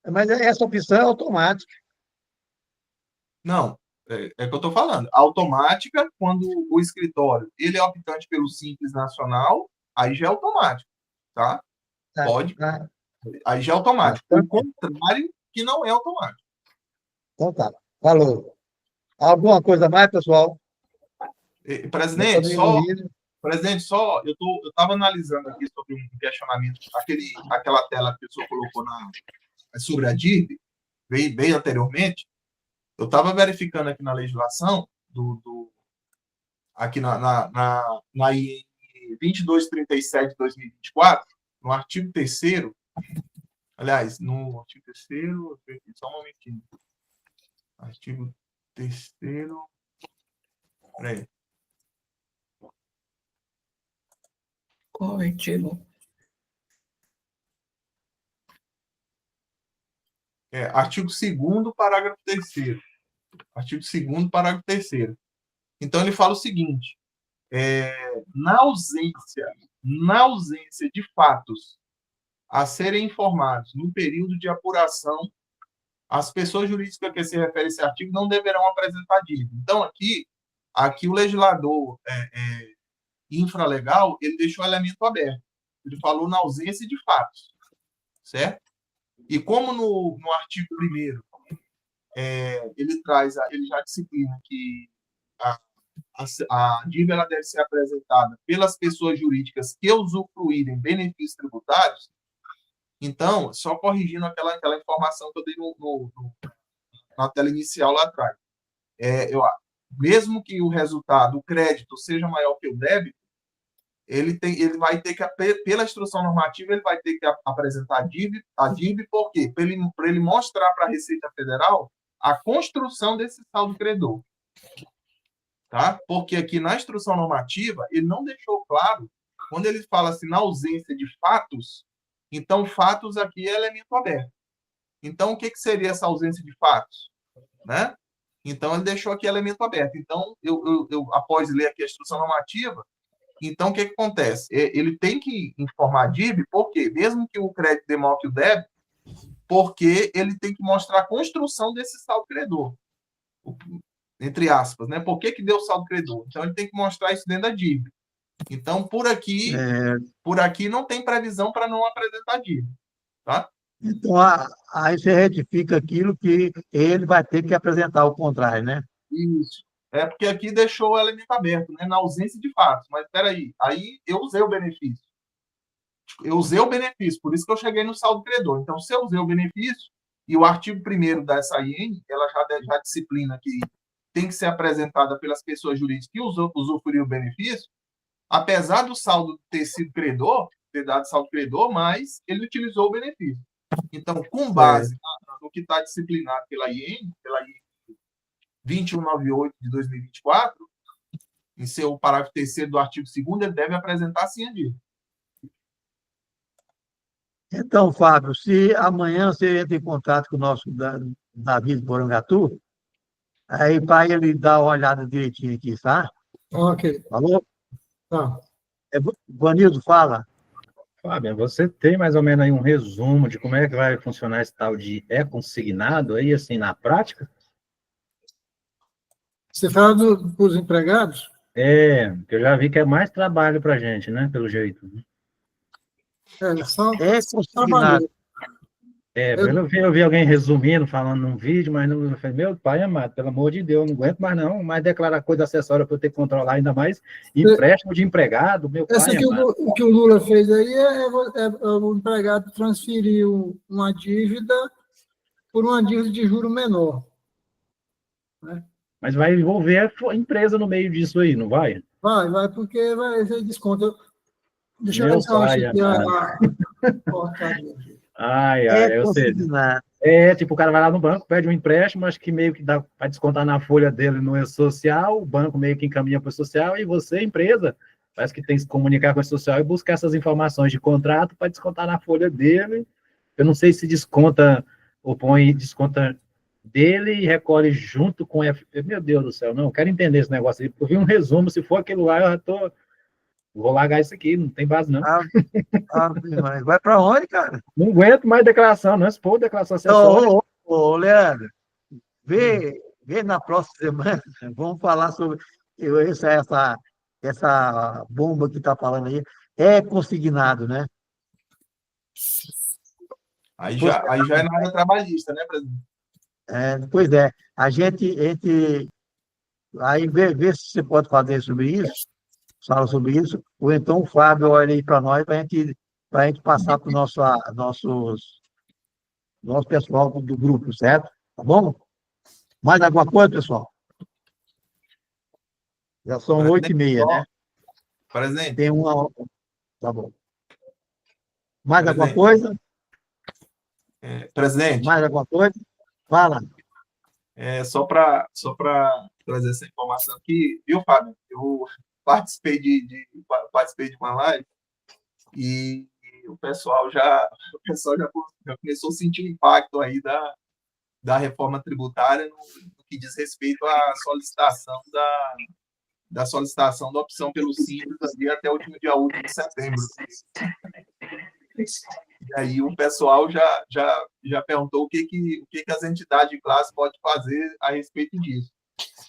Mas essa opção é automática.
Não, é que eu estou falando. Automática, quando o escritório ele é optante pelo Simples Nacional, aí já é automático, tá? Pode. Aí já é automático. O contrário, que não é automático.
Então tá. Falou. Alguma coisa mais, pessoal?
Presidente, eu estava analisando aqui sobre um questionamento, aquela tela que o senhor colocou sobre a DIRB, bem anteriormente. Eu estava verificando aqui na legislação, aqui na IN 2237 de 2024, no artigo 3º, aliás, no artigo 3º, só um momentinho. Artigo 3º. Peraí.
Qual artigo?
Artigo 2º, parágrafo 3º. Artigo 2º, parágrafo 3º. Então, ele fala o seguinte, na ausência de fatos a serem informados no período de apuração, as pessoas jurídicas a que se refere esse artigo não deverão apresentar dívida. Então, aqui o legislador infralegal, ele deixou o elemento aberto. Ele falou na ausência de fatos, certo? E como no artigo 1º, ele já disciplina que a dívida ela deve ser apresentada pelas pessoas jurídicas que usufruírem benefícios tributários. Então, só corrigindo aquela informação que eu dei na tela inicial lá atrás. Mesmo que o resultado, o crédito, seja maior que o débito, ele vai ter que, pela instrução normativa, ele vai ter que apresentar a dívida, por quê? Para ele mostrar para a Receita Federal a construção desse saldo credor. Tá? Porque aqui na instrução normativa, ele não deixou claro, quando ele fala assim, na ausência de fatos, então fatos aqui é elemento aberto. Então, o que seria essa ausência de fatos? Né? Então, ele deixou aqui elemento aberto. Então, eu após ler aqui a instrução normativa, então, o que acontece? Ele tem que informar a DIB, por quê? Mesmo que o crédito dê maior que o débito, porque ele tem que mostrar a construção desse saldo credor. Entre aspas, né? Por que deu saldo credor? Então, ele tem que mostrar isso dentro da DIB. Então, por aqui não tem previsão para não apresentar DIB. Tá?
Então, aí você retifica aquilo que ele vai ter que apresentar o contrário, né?
Isso. Porque aqui deixou o elemento aberto, né? Na ausência de fatos. Mas, espera aí eu usei o benefício. Por isso que eu cheguei no saldo credor. Então, se eu usei o benefício, e o artigo 1º da SAIN, ela já disciplina que tem que ser apresentada pelas pessoas jurídicas que usufruíram o benefício, apesar do saldo ter sido credor, ter dado saldo credor, mas ele utilizou o benefício. Então, com base no que está disciplinado pela IN 2198 de 2024, em seu parágrafo 3º do artigo 2º, ele deve apresentar sim a dívida.
Então, Fábio, se amanhã você entra em contato com o nosso Davi de Porangatu, aí para ele dar uma olhada direitinho aqui, tá?
Ok.
Falou?
Tá.
Vanildo, fala.
Fábio, você tem mais ou menos aí um resumo de como é que vai funcionar esse tal de consignado aí, assim, na prática?
Você fala dos empregados?
Que eu já vi que é mais trabalho para a gente, né, pelo jeito.
Só
consignado.
Eu vi alguém resumindo, falando num vídeo, mas não, eu falei, meu pai amado, pelo amor de Deus, não aguento mais não, mais declarar coisa acessória para eu ter que controlar, ainda mais empréstimo de empregado, meu pai amado.
O que o Lula fez aí o empregado transferiu uma dívida por uma dívida de juro menor. Né?
Mas vai envolver a empresa no meio disso aí, não vai?
Vai, porque vai ser desconto. Deixa eu
meu
ver se eu acho aqui
eu sei. Tipo, o cara vai lá no banco, pede um empréstimo, acho que meio que dá para descontar na folha dele no E-Social, o banco meio que encaminha para o social, e você, empresa, parece que tem que se comunicar com o social e buscar essas informações de contrato para descontar na folha dele. Eu não sei se desconta ou desconta dele e recolhe junto com meu Deus do céu, não, eu quero entender esse negócio aí, porque eu vi um resumo, se for aquilo lá, eu já vou largar isso aqui, não tem base, não.
Vai para onde, cara?
Não aguento mais declaração, não. Se for declaração acessória.
Ô, Leandro, vê na próxima semana, vamos falar sobre essa bomba que está falando aí. É consignado, né?
Aí já é na área trabalhista, né, presidente?
Pois é. A gente aí vê se você pode fazer sobre isso, fala sobre isso, ou então o Fábio olha aí para nós, para a gente passar para o nosso pessoal do grupo, certo? Tá bom? Mais alguma coisa, pessoal? Já são 8h30, né?
Presidente.
Tem uma... Tá bom. Mais alguma coisa?
Presidente.
Mais alguma coisa? Fala.
Só para trazer essa informação aqui, viu, Fábio? Eu participei de uma live e o pessoal já começou a sentir o impacto aí da reforma tributária no que diz respeito à solicitação da opção pelo Simples ali até o último dia 8 de setembro. E aí o pessoal já perguntou o que as entidades de classe podem fazer a respeito disso.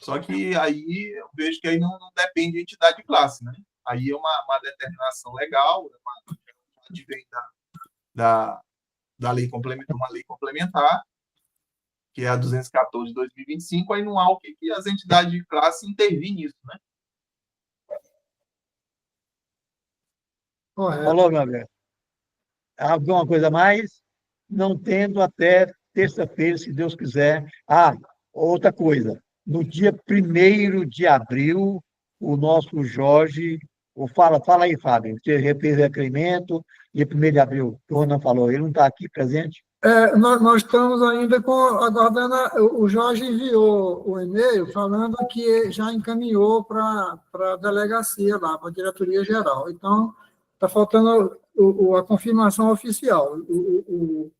Só que aí eu vejo que aí não depende de entidade de classe, né? Aí é uma determinação legal, advém da lei complementar, uma lei complementar, que é a 214 de 2025, aí não há o que as entidades de classe intervêm nisso, né?
Falou, Gabriel. Alguma coisa a mais? Não tendo até terça-feira, se Deus quiser. Outra coisa. No dia 1º de abril, o nosso Jorge... Fala aí, Fábio. Você fez requerimento, dia 1º de abril, que o Ronan falou. Ele não está aqui presente?
Nós estamos ainda aguardando. O Jorge enviou o e-mail falando que já encaminhou para a delegacia lá, para a diretoria geral. Então, está faltando a confirmação oficial. O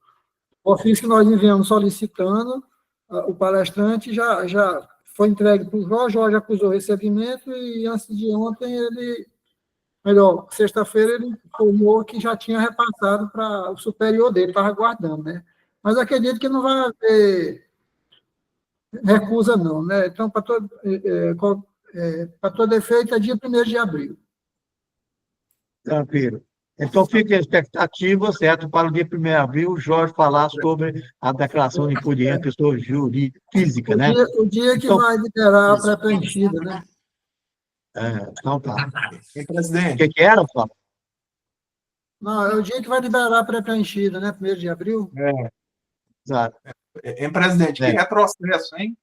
ofício que nós enviamos solicitando, o palestrante já foi entregue para o Jorge acusou o recebimento e antes de ontem sexta-feira ele informou que já tinha repassado para o superior dele, estava aguardando, né? Mas acredito que não vai haver recusa, não, né? Então, para todo efeito, é dia 1º de abril.
Tranquilo. Então, fica a expectativa, certo, para o dia 1º de abril, o Jorge falar sobre a declaração de imposto de renda, pessoa jurídica, física, né?
O dia que vai liberar a pré-preenchida, né?
Então tá.
Presidente.
O que era, Flávio?
Não, é o dia que vai liberar a pré-preenchida, né? 1º de abril.
Exato.
Presidente, que retrocesso, hein?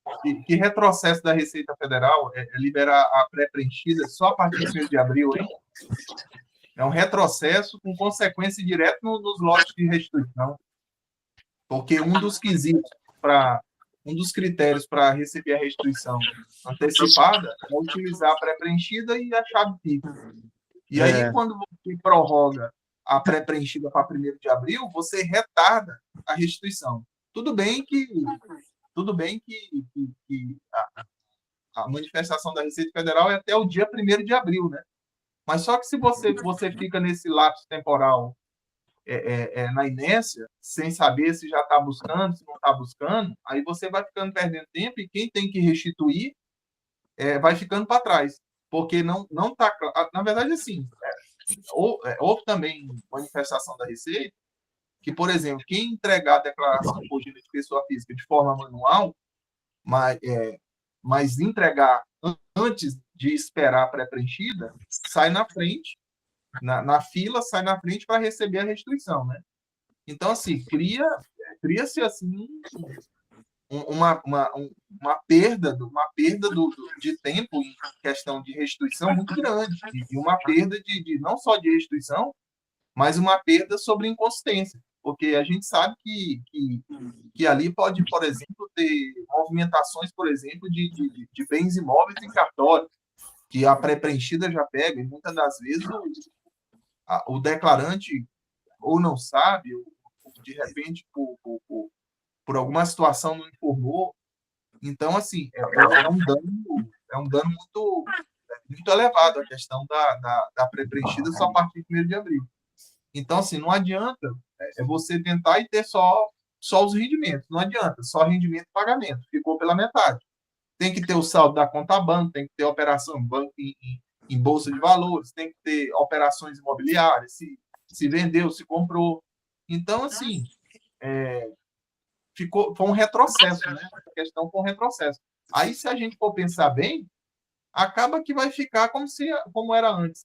Que retrocesso da Receita Federal é liberar a pré-preenchida só a partir do 1º de abril, hein? É um retrocesso com consequência direta nos lotes de restituição. Porque um dos critérios para receber a restituição antecipada é utilizar a pré-preenchida e a chave Pix. E aí, quando você prorroga a pré-preenchida para 1º de abril, você retarda a restituição. Tudo bem que a manifestação da Receita Federal é até o dia 1º de abril, né? Mas só que se você fica nesse lapso temporal na inércia, sem saber se já está buscando, se não está buscando, aí você vai ficando perdendo tempo e quem tem que restituir vai ficando para trás. Porque não está... Na verdade, assim, houve também manifestação da Receita que, por exemplo, quem entregar a declaração de pessoa física de forma manual, mas entregar antes de esperar a pré-preenchida, sai na frente, na fila, sai na frente para receber a restituição, né? Então, assim, cria-se assim uma perda de tempo em questão de restituição muito grande, e uma perda não só de restituição, mas uma perda sobre inconsistência, porque a gente sabe que ali pode, por exemplo, ter movimentações, por exemplo, de bens imóveis em cartório, que a pré-preenchida já pega, e muitas das vezes o declarante ou não sabe, ou de repente, por alguma situação não informou. Então, assim, é um dano muito elevado a questão da pré-preenchida só a partir de 1º de abril. Então, assim, não adianta você tentar e ter só os rendimentos. Não adianta, só rendimento e pagamento. Ficou pela metade. Tem que ter o saldo da conta banco, tem que ter operação banco em bolsa de valores, tem que ter operações imobiliárias, se vendeu, se comprou. Então, assim, foi um retrocesso, né? A questão foi um retrocesso. Aí, se a gente for pensar bem, acaba que vai ficar como era antes,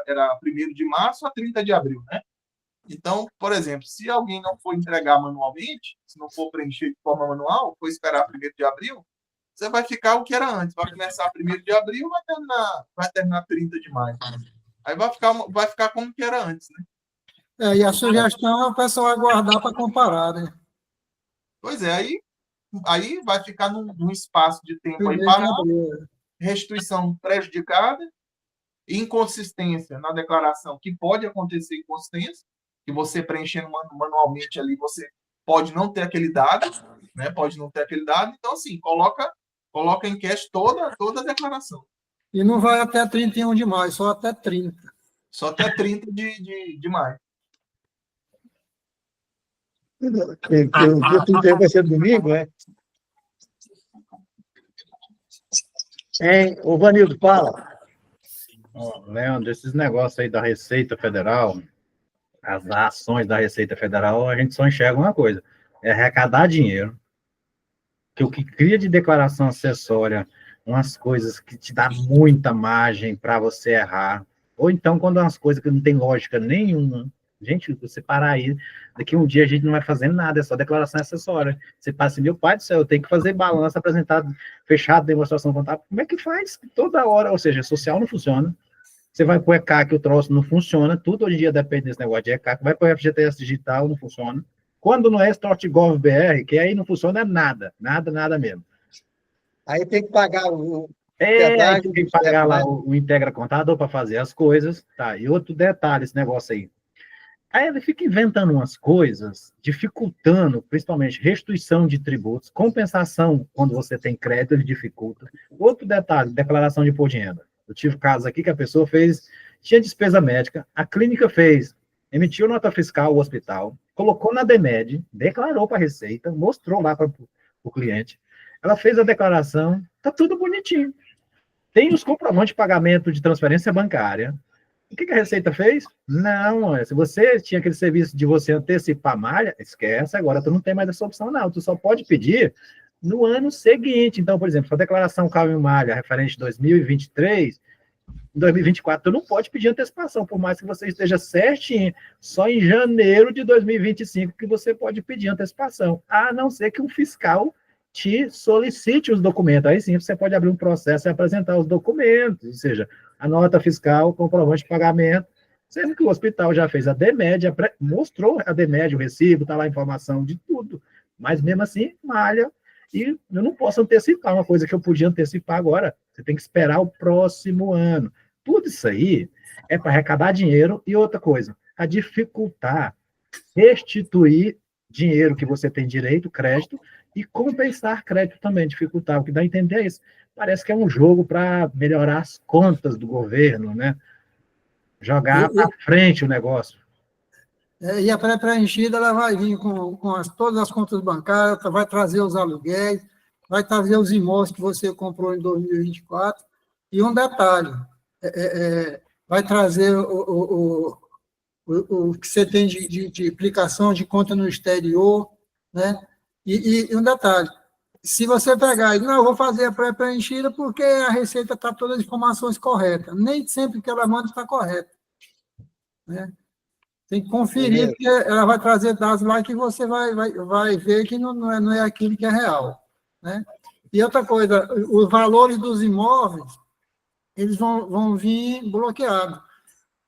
era 1º de março a 30 de abril, né? Então, por exemplo, se alguém não for entregar manualmente, se não for preencher de forma manual, for esperar 1º de abril, você vai ficar o que era antes. Vai começar 1º de abril, vai terminar 30 de maio. Aí vai ficar como que era antes, né?
E a sugestão é o pessoal aguardar para comparar, né?
Pois é, aí aí vai ficar num espaço de tempo aí parado, restituição prejudicada, inconsistência na declaração, que pode acontecer inconsistência, que você preenchendo manualmente ali, você pode não ter aquele dado, né? Pode não ter aquele dado, então, assim, coloca em cash toda a declaração.
E não vai até 31 de maio, só até 30.
Só até 30 de maio.
O dia 31 vai ser domingo, é? Hein? Ô, Vanildo, fala.
Leandro, esses negócios aí da Receita Federal, as ações da Receita Federal, a gente só enxerga uma coisa, é arrecadar dinheiro, que o que cria de declaração acessória, umas coisas que te dá muita margem para você errar, ou então quando é umas coisas que não tem lógica nenhuma, gente, você parar aí, daqui um dia a gente não vai fazer nada, é só declaração acessória. Você passa assim, meu pai do céu, eu tenho que fazer balança, apresentar fechado, demonstração contábil, como é que faz? Toda hora, ou seja, social não funciona. Você vai para o ECAC, o troço não funciona, tudo hoje em dia depende desse negócio de ECAC, vai para o FGTS digital, não funciona. Quando não é StortGov.br, que aí não funciona nada mesmo.
Aí tem que pagar o...
Aí tem que pagar lá o Integra Contador para fazer as coisas, tá? E outro detalhe, esse negócio aí. Aí ele fica inventando umas coisas, dificultando, principalmente, restituição de tributos, compensação, quando você tem crédito, ele dificulta. Outro detalhe, declaração de imposto de renda. Eu tive casos aqui que a pessoa tinha despesa médica, a clínica emitiu nota fiscal ao hospital, colocou na DEMED, declarou para a Receita, mostrou lá para o cliente, ela fez a declaração, tá tudo bonitinho. Tem os comprovantes de pagamento de transferência bancária. O que a Receita fez? Não, se você tinha aquele serviço de você antecipar a malha, esquece, agora tu não tem mais essa opção não, tu só pode pedir no ano seguinte. Então, por exemplo, se a declaração caiu em malha referente a 2023, em 2024, tu não pode pedir antecipação, por mais que você esteja certinho. Só em janeiro de 2025 que você pode pedir antecipação, a não ser que um fiscal te solicite os documentos. Aí sim, você pode abrir um processo e apresentar os documentos, ou seja, a nota fiscal, comprovante de pagamento, sendo que o hospital já fez a DEMED, mostrou a DEMED, o recibo, está lá a informação de tudo, mas mesmo assim, malha. E eu não posso antecipar uma coisa que eu podia antecipar agora. Você tem que esperar o próximo ano. Tudo isso aí é para arrecadar dinheiro e outra coisa, a dificultar, restituir dinheiro que você tem direito, crédito, e compensar crédito também, dificultar. O que dá a entender é isso. Parece que é um jogo para melhorar as contas do governo, né? Jogar para frente o negócio.
E a pré-preenchida ela vai vir com todas as contas bancárias, vai trazer os aluguéis, vai trazer os imóveis que você comprou em 2024. E um detalhe, vai trazer o que você tem de aplicação de conta no exterior, né? E um detalhe, se você pegar e não, eu vou fazer a pré-preenchida porque a Receita está todas as informações corretas. Nem sempre que ela manda está correta, né? Tem que conferir, porque ela vai trazer dados lá que você vai ver que não é aquilo que é real, né? E outra coisa, os valores dos imóveis, eles vão vir bloqueados.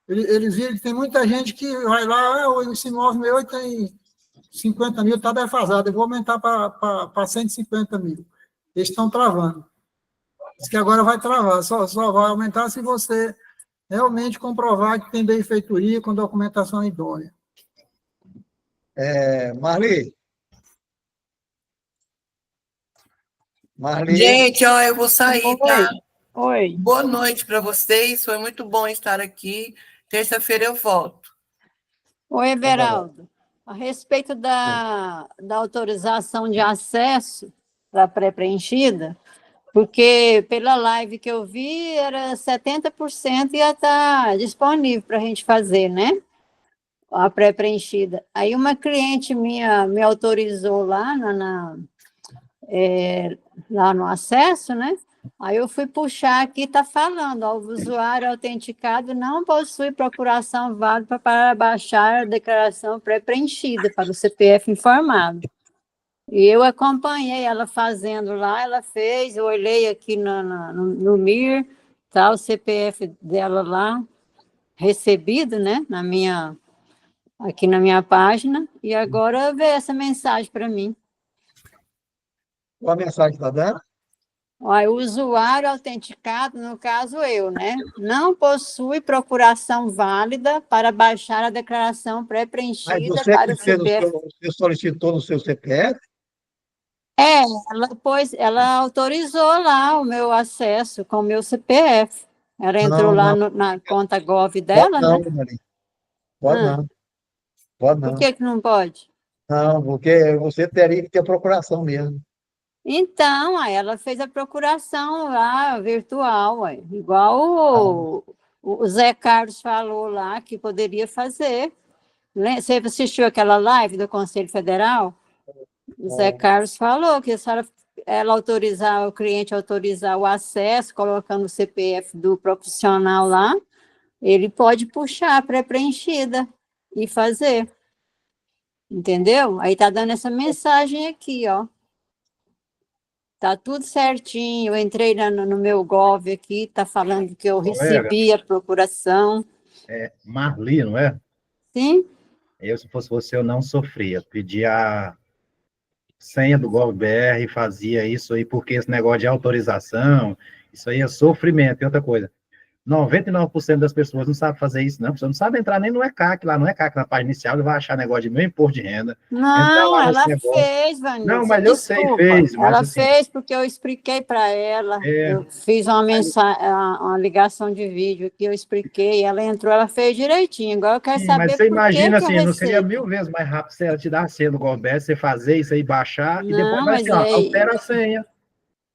Eles viram que tem muita gente que vai lá, esse imóvel meu tem 50 mil, está defasado, eu vou aumentar para 150 mil. Eles estão travando. Diz que agora vai travar, só vai aumentar se você realmente comprovar que tem benfeitoria com documentação idônea.
Marli.
Gente, eu vou sair, tá?
Oi.
Boa noite para vocês, foi muito bom estar aqui. Terça-feira eu volto.
Oi, Everaldo. A respeito da autorização de acesso para pré-preenchida, porque pela live que eu vi, era 70% ia estar disponível para a gente fazer, né? A pré-preenchida. Aí uma cliente minha me autorizou lá, lá no acesso, né? Aí eu fui puxar aqui, está falando, o usuário autenticado não possui procuração válida para baixar a declaração pré-preenchida para o CPF informado. E eu acompanhei ela fazendo lá, ela fez, eu olhei aqui no MIR, tá o CPF dela lá, recebido, né, aqui na minha página, e agora veio essa mensagem para mim.
Qual a mensagem está dando?
Olha, o usuário autenticado, no caso eu, né? Não possui procuração válida para baixar a declaração
Mas
pré-preenchida
você
para
que
o
fez
CPF.
você solicitou no seu CPF?
Ela autorizou lá o meu acesso com o meu CPF. Ela entrou
Não,
lá
não.
na conta Gov
Pode
dela,
não,
né?
Maria. Pode
Ah,
não. Pode
por
não.
que não pode?
Não, porque você teria que ter procuração mesmo.
Então, aí ela fez a procuração lá virtual, ué, igual o Zé Carlos falou lá que poderia fazer. Você assistiu aquela live do Conselho Federal? O Zé Carlos falou que se ela autorizar, o cliente autorizar o acesso, colocando o CPF do profissional lá, ele pode puxar a pré-preenchida e fazer. Entendeu? Aí tá dando essa mensagem aqui, ó. Tá tudo certinho. Eu entrei no meu Gov aqui, tá falando que eu
Colega,
recebi a procuração.
é Marli, não é?
Sim?
Eu, se fosse você, eu não sofria. Pedia a senha do GovBR, fazia isso aí, porque esse negócio de autorização, isso aí é sofrimento. E outra coisa, 99% das pessoas não sabem fazer isso, não. A pessoa não sabe entrar nem no ECAC, lá no ECAC, na página inicial, ele vai achar negócio de meu imposto de renda. Entrar
Não,
lá nesse
ela
negócio.
fez,
Não,
Vanilson,
mas eu sei,
desculpa.
fez, mas
Ela
assim,
fez porque eu expliquei para ela. Eu fiz uma ligação de vídeo aqui, eu expliquei, ela entrou, ela fez direitinho. Agora eu quero
sim, mas
saber
você
por que
imagina
que a
assim, não seria
Receita...
1000 vezes mais rápido se ela te dar a senha do GovBR, você fazer isso aí, baixar, e depois
Não,
vai
mas
assim, ó, altera a senha.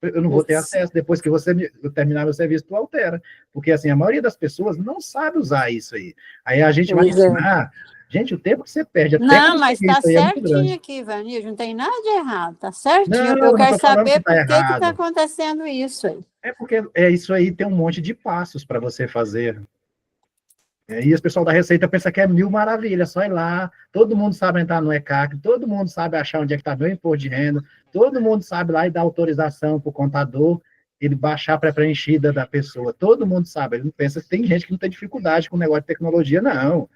Eu não vou ter acesso. Depois que eu terminar meu serviço, tu altera. Porque, assim, a maioria das pessoas não sabe usar isso aí. Aí a gente vai
Pois é.
ensinar. Gente, o tempo que você perde até
Não, mas
conseguir
está
isso aí é muito
certinho
grande.
aqui, Vanilson, não tem nada de errado, está certinho.
Não,
Eu
eu não
quero
estou falando que
saber
está
por que está
errado.
acontecendo isso aí.
É porque isso aí tem um monte de passos para você fazer. E o pessoal da Receita pensa que é mil maravilhas, só ir lá, todo mundo sabe entrar no ECAC, todo mundo sabe achar onde é que está meu imposto de renda, todo mundo sabe lá e dar autorização para o contador, ele baixar a pré-preenchida da pessoa, todo mundo sabe, ele não pensa que tem gente que não tem dificuldade com o negócio de tecnologia, não.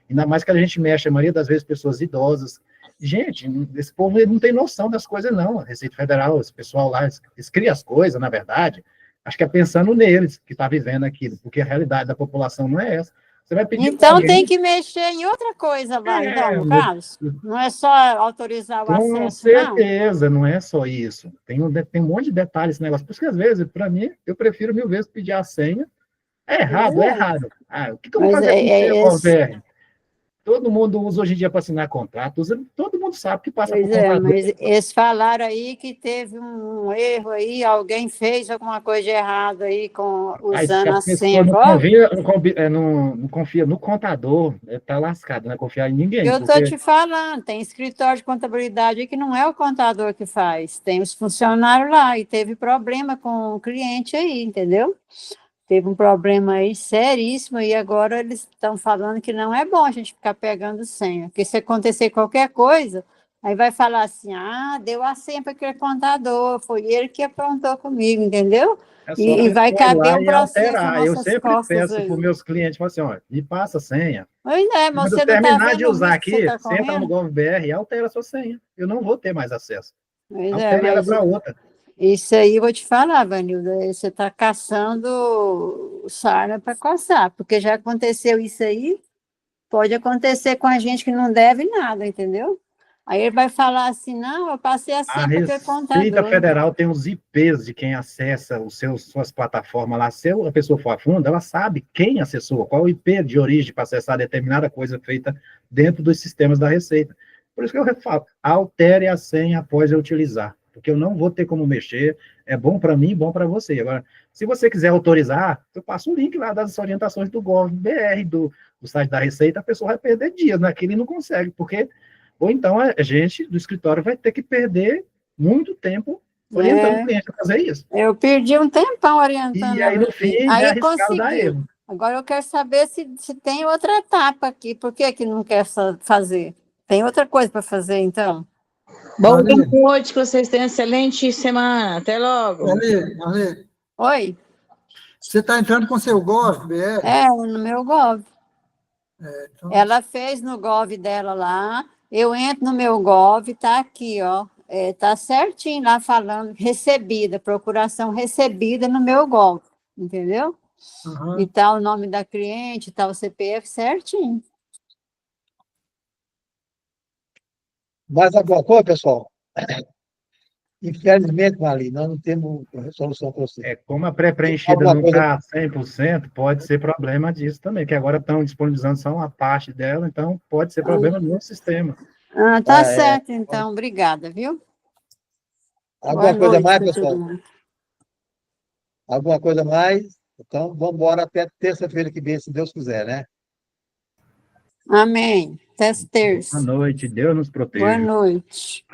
Ainda mais que a gente mexe, a maioria das vezes, pessoas idosas. Gente, esse povo ele não tem noção das coisas, não. A Receita Federal, esse pessoal lá, eles criam as coisas, na verdade, acho que é pensando neles, que está vivendo aquilo, porque a realidade da população não é essa. Você vai pedir
Então
alguém,
tem que mexer em outra coisa lá, então, no caso. Não é só autorizar o
com
acesso, não.
certeza, não é só isso. Tem um monte de detalhes esse negócio. Por isso que, às vezes, para mim, eu prefiro 1000 vezes pedir a senha. É errado, é errado. O que eu vou fazer com você, GovBR? Todo mundo usa hoje em dia para assinar contrato, todo mundo sabe que passa por contador.
Mas eles falaram aí que teve um erro aí, alguém fez alguma coisa de errado aí usando a senha.
Não confia no contador, está lascado, não é confiar em ninguém.
Eu estou te falando, tem escritório de contabilidade aí que não é o contador que faz, tem os funcionários lá, e teve problema com o cliente aí, entendeu? Teve um problema aí seríssimo, e agora eles estão falando que não é bom a gente ficar pegando senha, porque se acontecer qualquer coisa, aí vai falar assim, deu a senha para aquele contador, foi ele que aprontou comigo, entendeu? E vai caber um processo nas
Eu
nossas
sempre
costas
peço
aí.
para os meus clientes, assim, ó, me passa a senha.
Pois é, mas
Quando
você
eu
não está
terminar
vendo
de
o
usar
risco que você
aqui,
está
você entra no
correndo?
GovBR e altera a sua senha. Eu não vou ter mais acesso.
Pois
Altere ela
mas
para outra.
isso aí eu vou te falar, Vanilda, você está caçando sarna para coçar, porque já aconteceu isso aí, pode acontecer com a gente que não deve nada, entendeu? Aí ele vai falar assim, não, eu passei a
A
senha para aquele
Receita
contador.
Federal tem os IPs de quem acessa suas plataformas lá. Se a pessoa for a fundo, ela sabe quem acessou, qual o IP de origem para acessar determinada coisa feita dentro dos sistemas da Receita. Por isso que eu falo, altere a senha após eu utilizar, porque eu não vou ter como mexer, é bom para mim, bom para você. Agora, se você quiser autorizar, eu passo o link lá das orientações do GovBR, do site da Receita, a pessoa vai perder dias naquilo e não consegue, porque... Ou então a gente do escritório vai ter que perder muito tempo orientando o cliente a fazer isso.
Eu perdi um tempão orientando.
E aí, no fim, é
aí
arriscado dar
consegui.
erro.
Agora eu quero saber se tem outra etapa aqui. Por que não quer fazer? Tem outra coisa para fazer, então?
Boa noite, que vocês tenham uma excelente semana. Até logo.
Ali.
Oi.
Você está entrando com seu GovBR?
No meu Gov.
Então...
Ela fez no Gov dela lá. Eu entro no meu Gov, tá aqui, ó. Tá certinho lá falando, recebida, procuração recebida no meu golpe, entendeu?
Aham.
E tá o nome da cliente, tá o CPF certinho.
Mais alguma coisa, pessoal? Infelizmente, Marli, nós não temos resolução para você.
Como a pré-preenchida
Alguma
não
coisa-
está 100%, pode ser problema disso também, que agora estão disponibilizando só uma parte dela, então pode ser problema no sistema.
Tá certo, então. Obrigada, viu?
Alguma
Boa
coisa
noite
mais,
pra todo
pessoal?
mundo.
Alguma coisa mais? Então, vamos embora até terça-feira que vem, se Deus quiser, né?
Amém. Até terça.
Boa noite, Deus nos
Boa
proteja.
noite.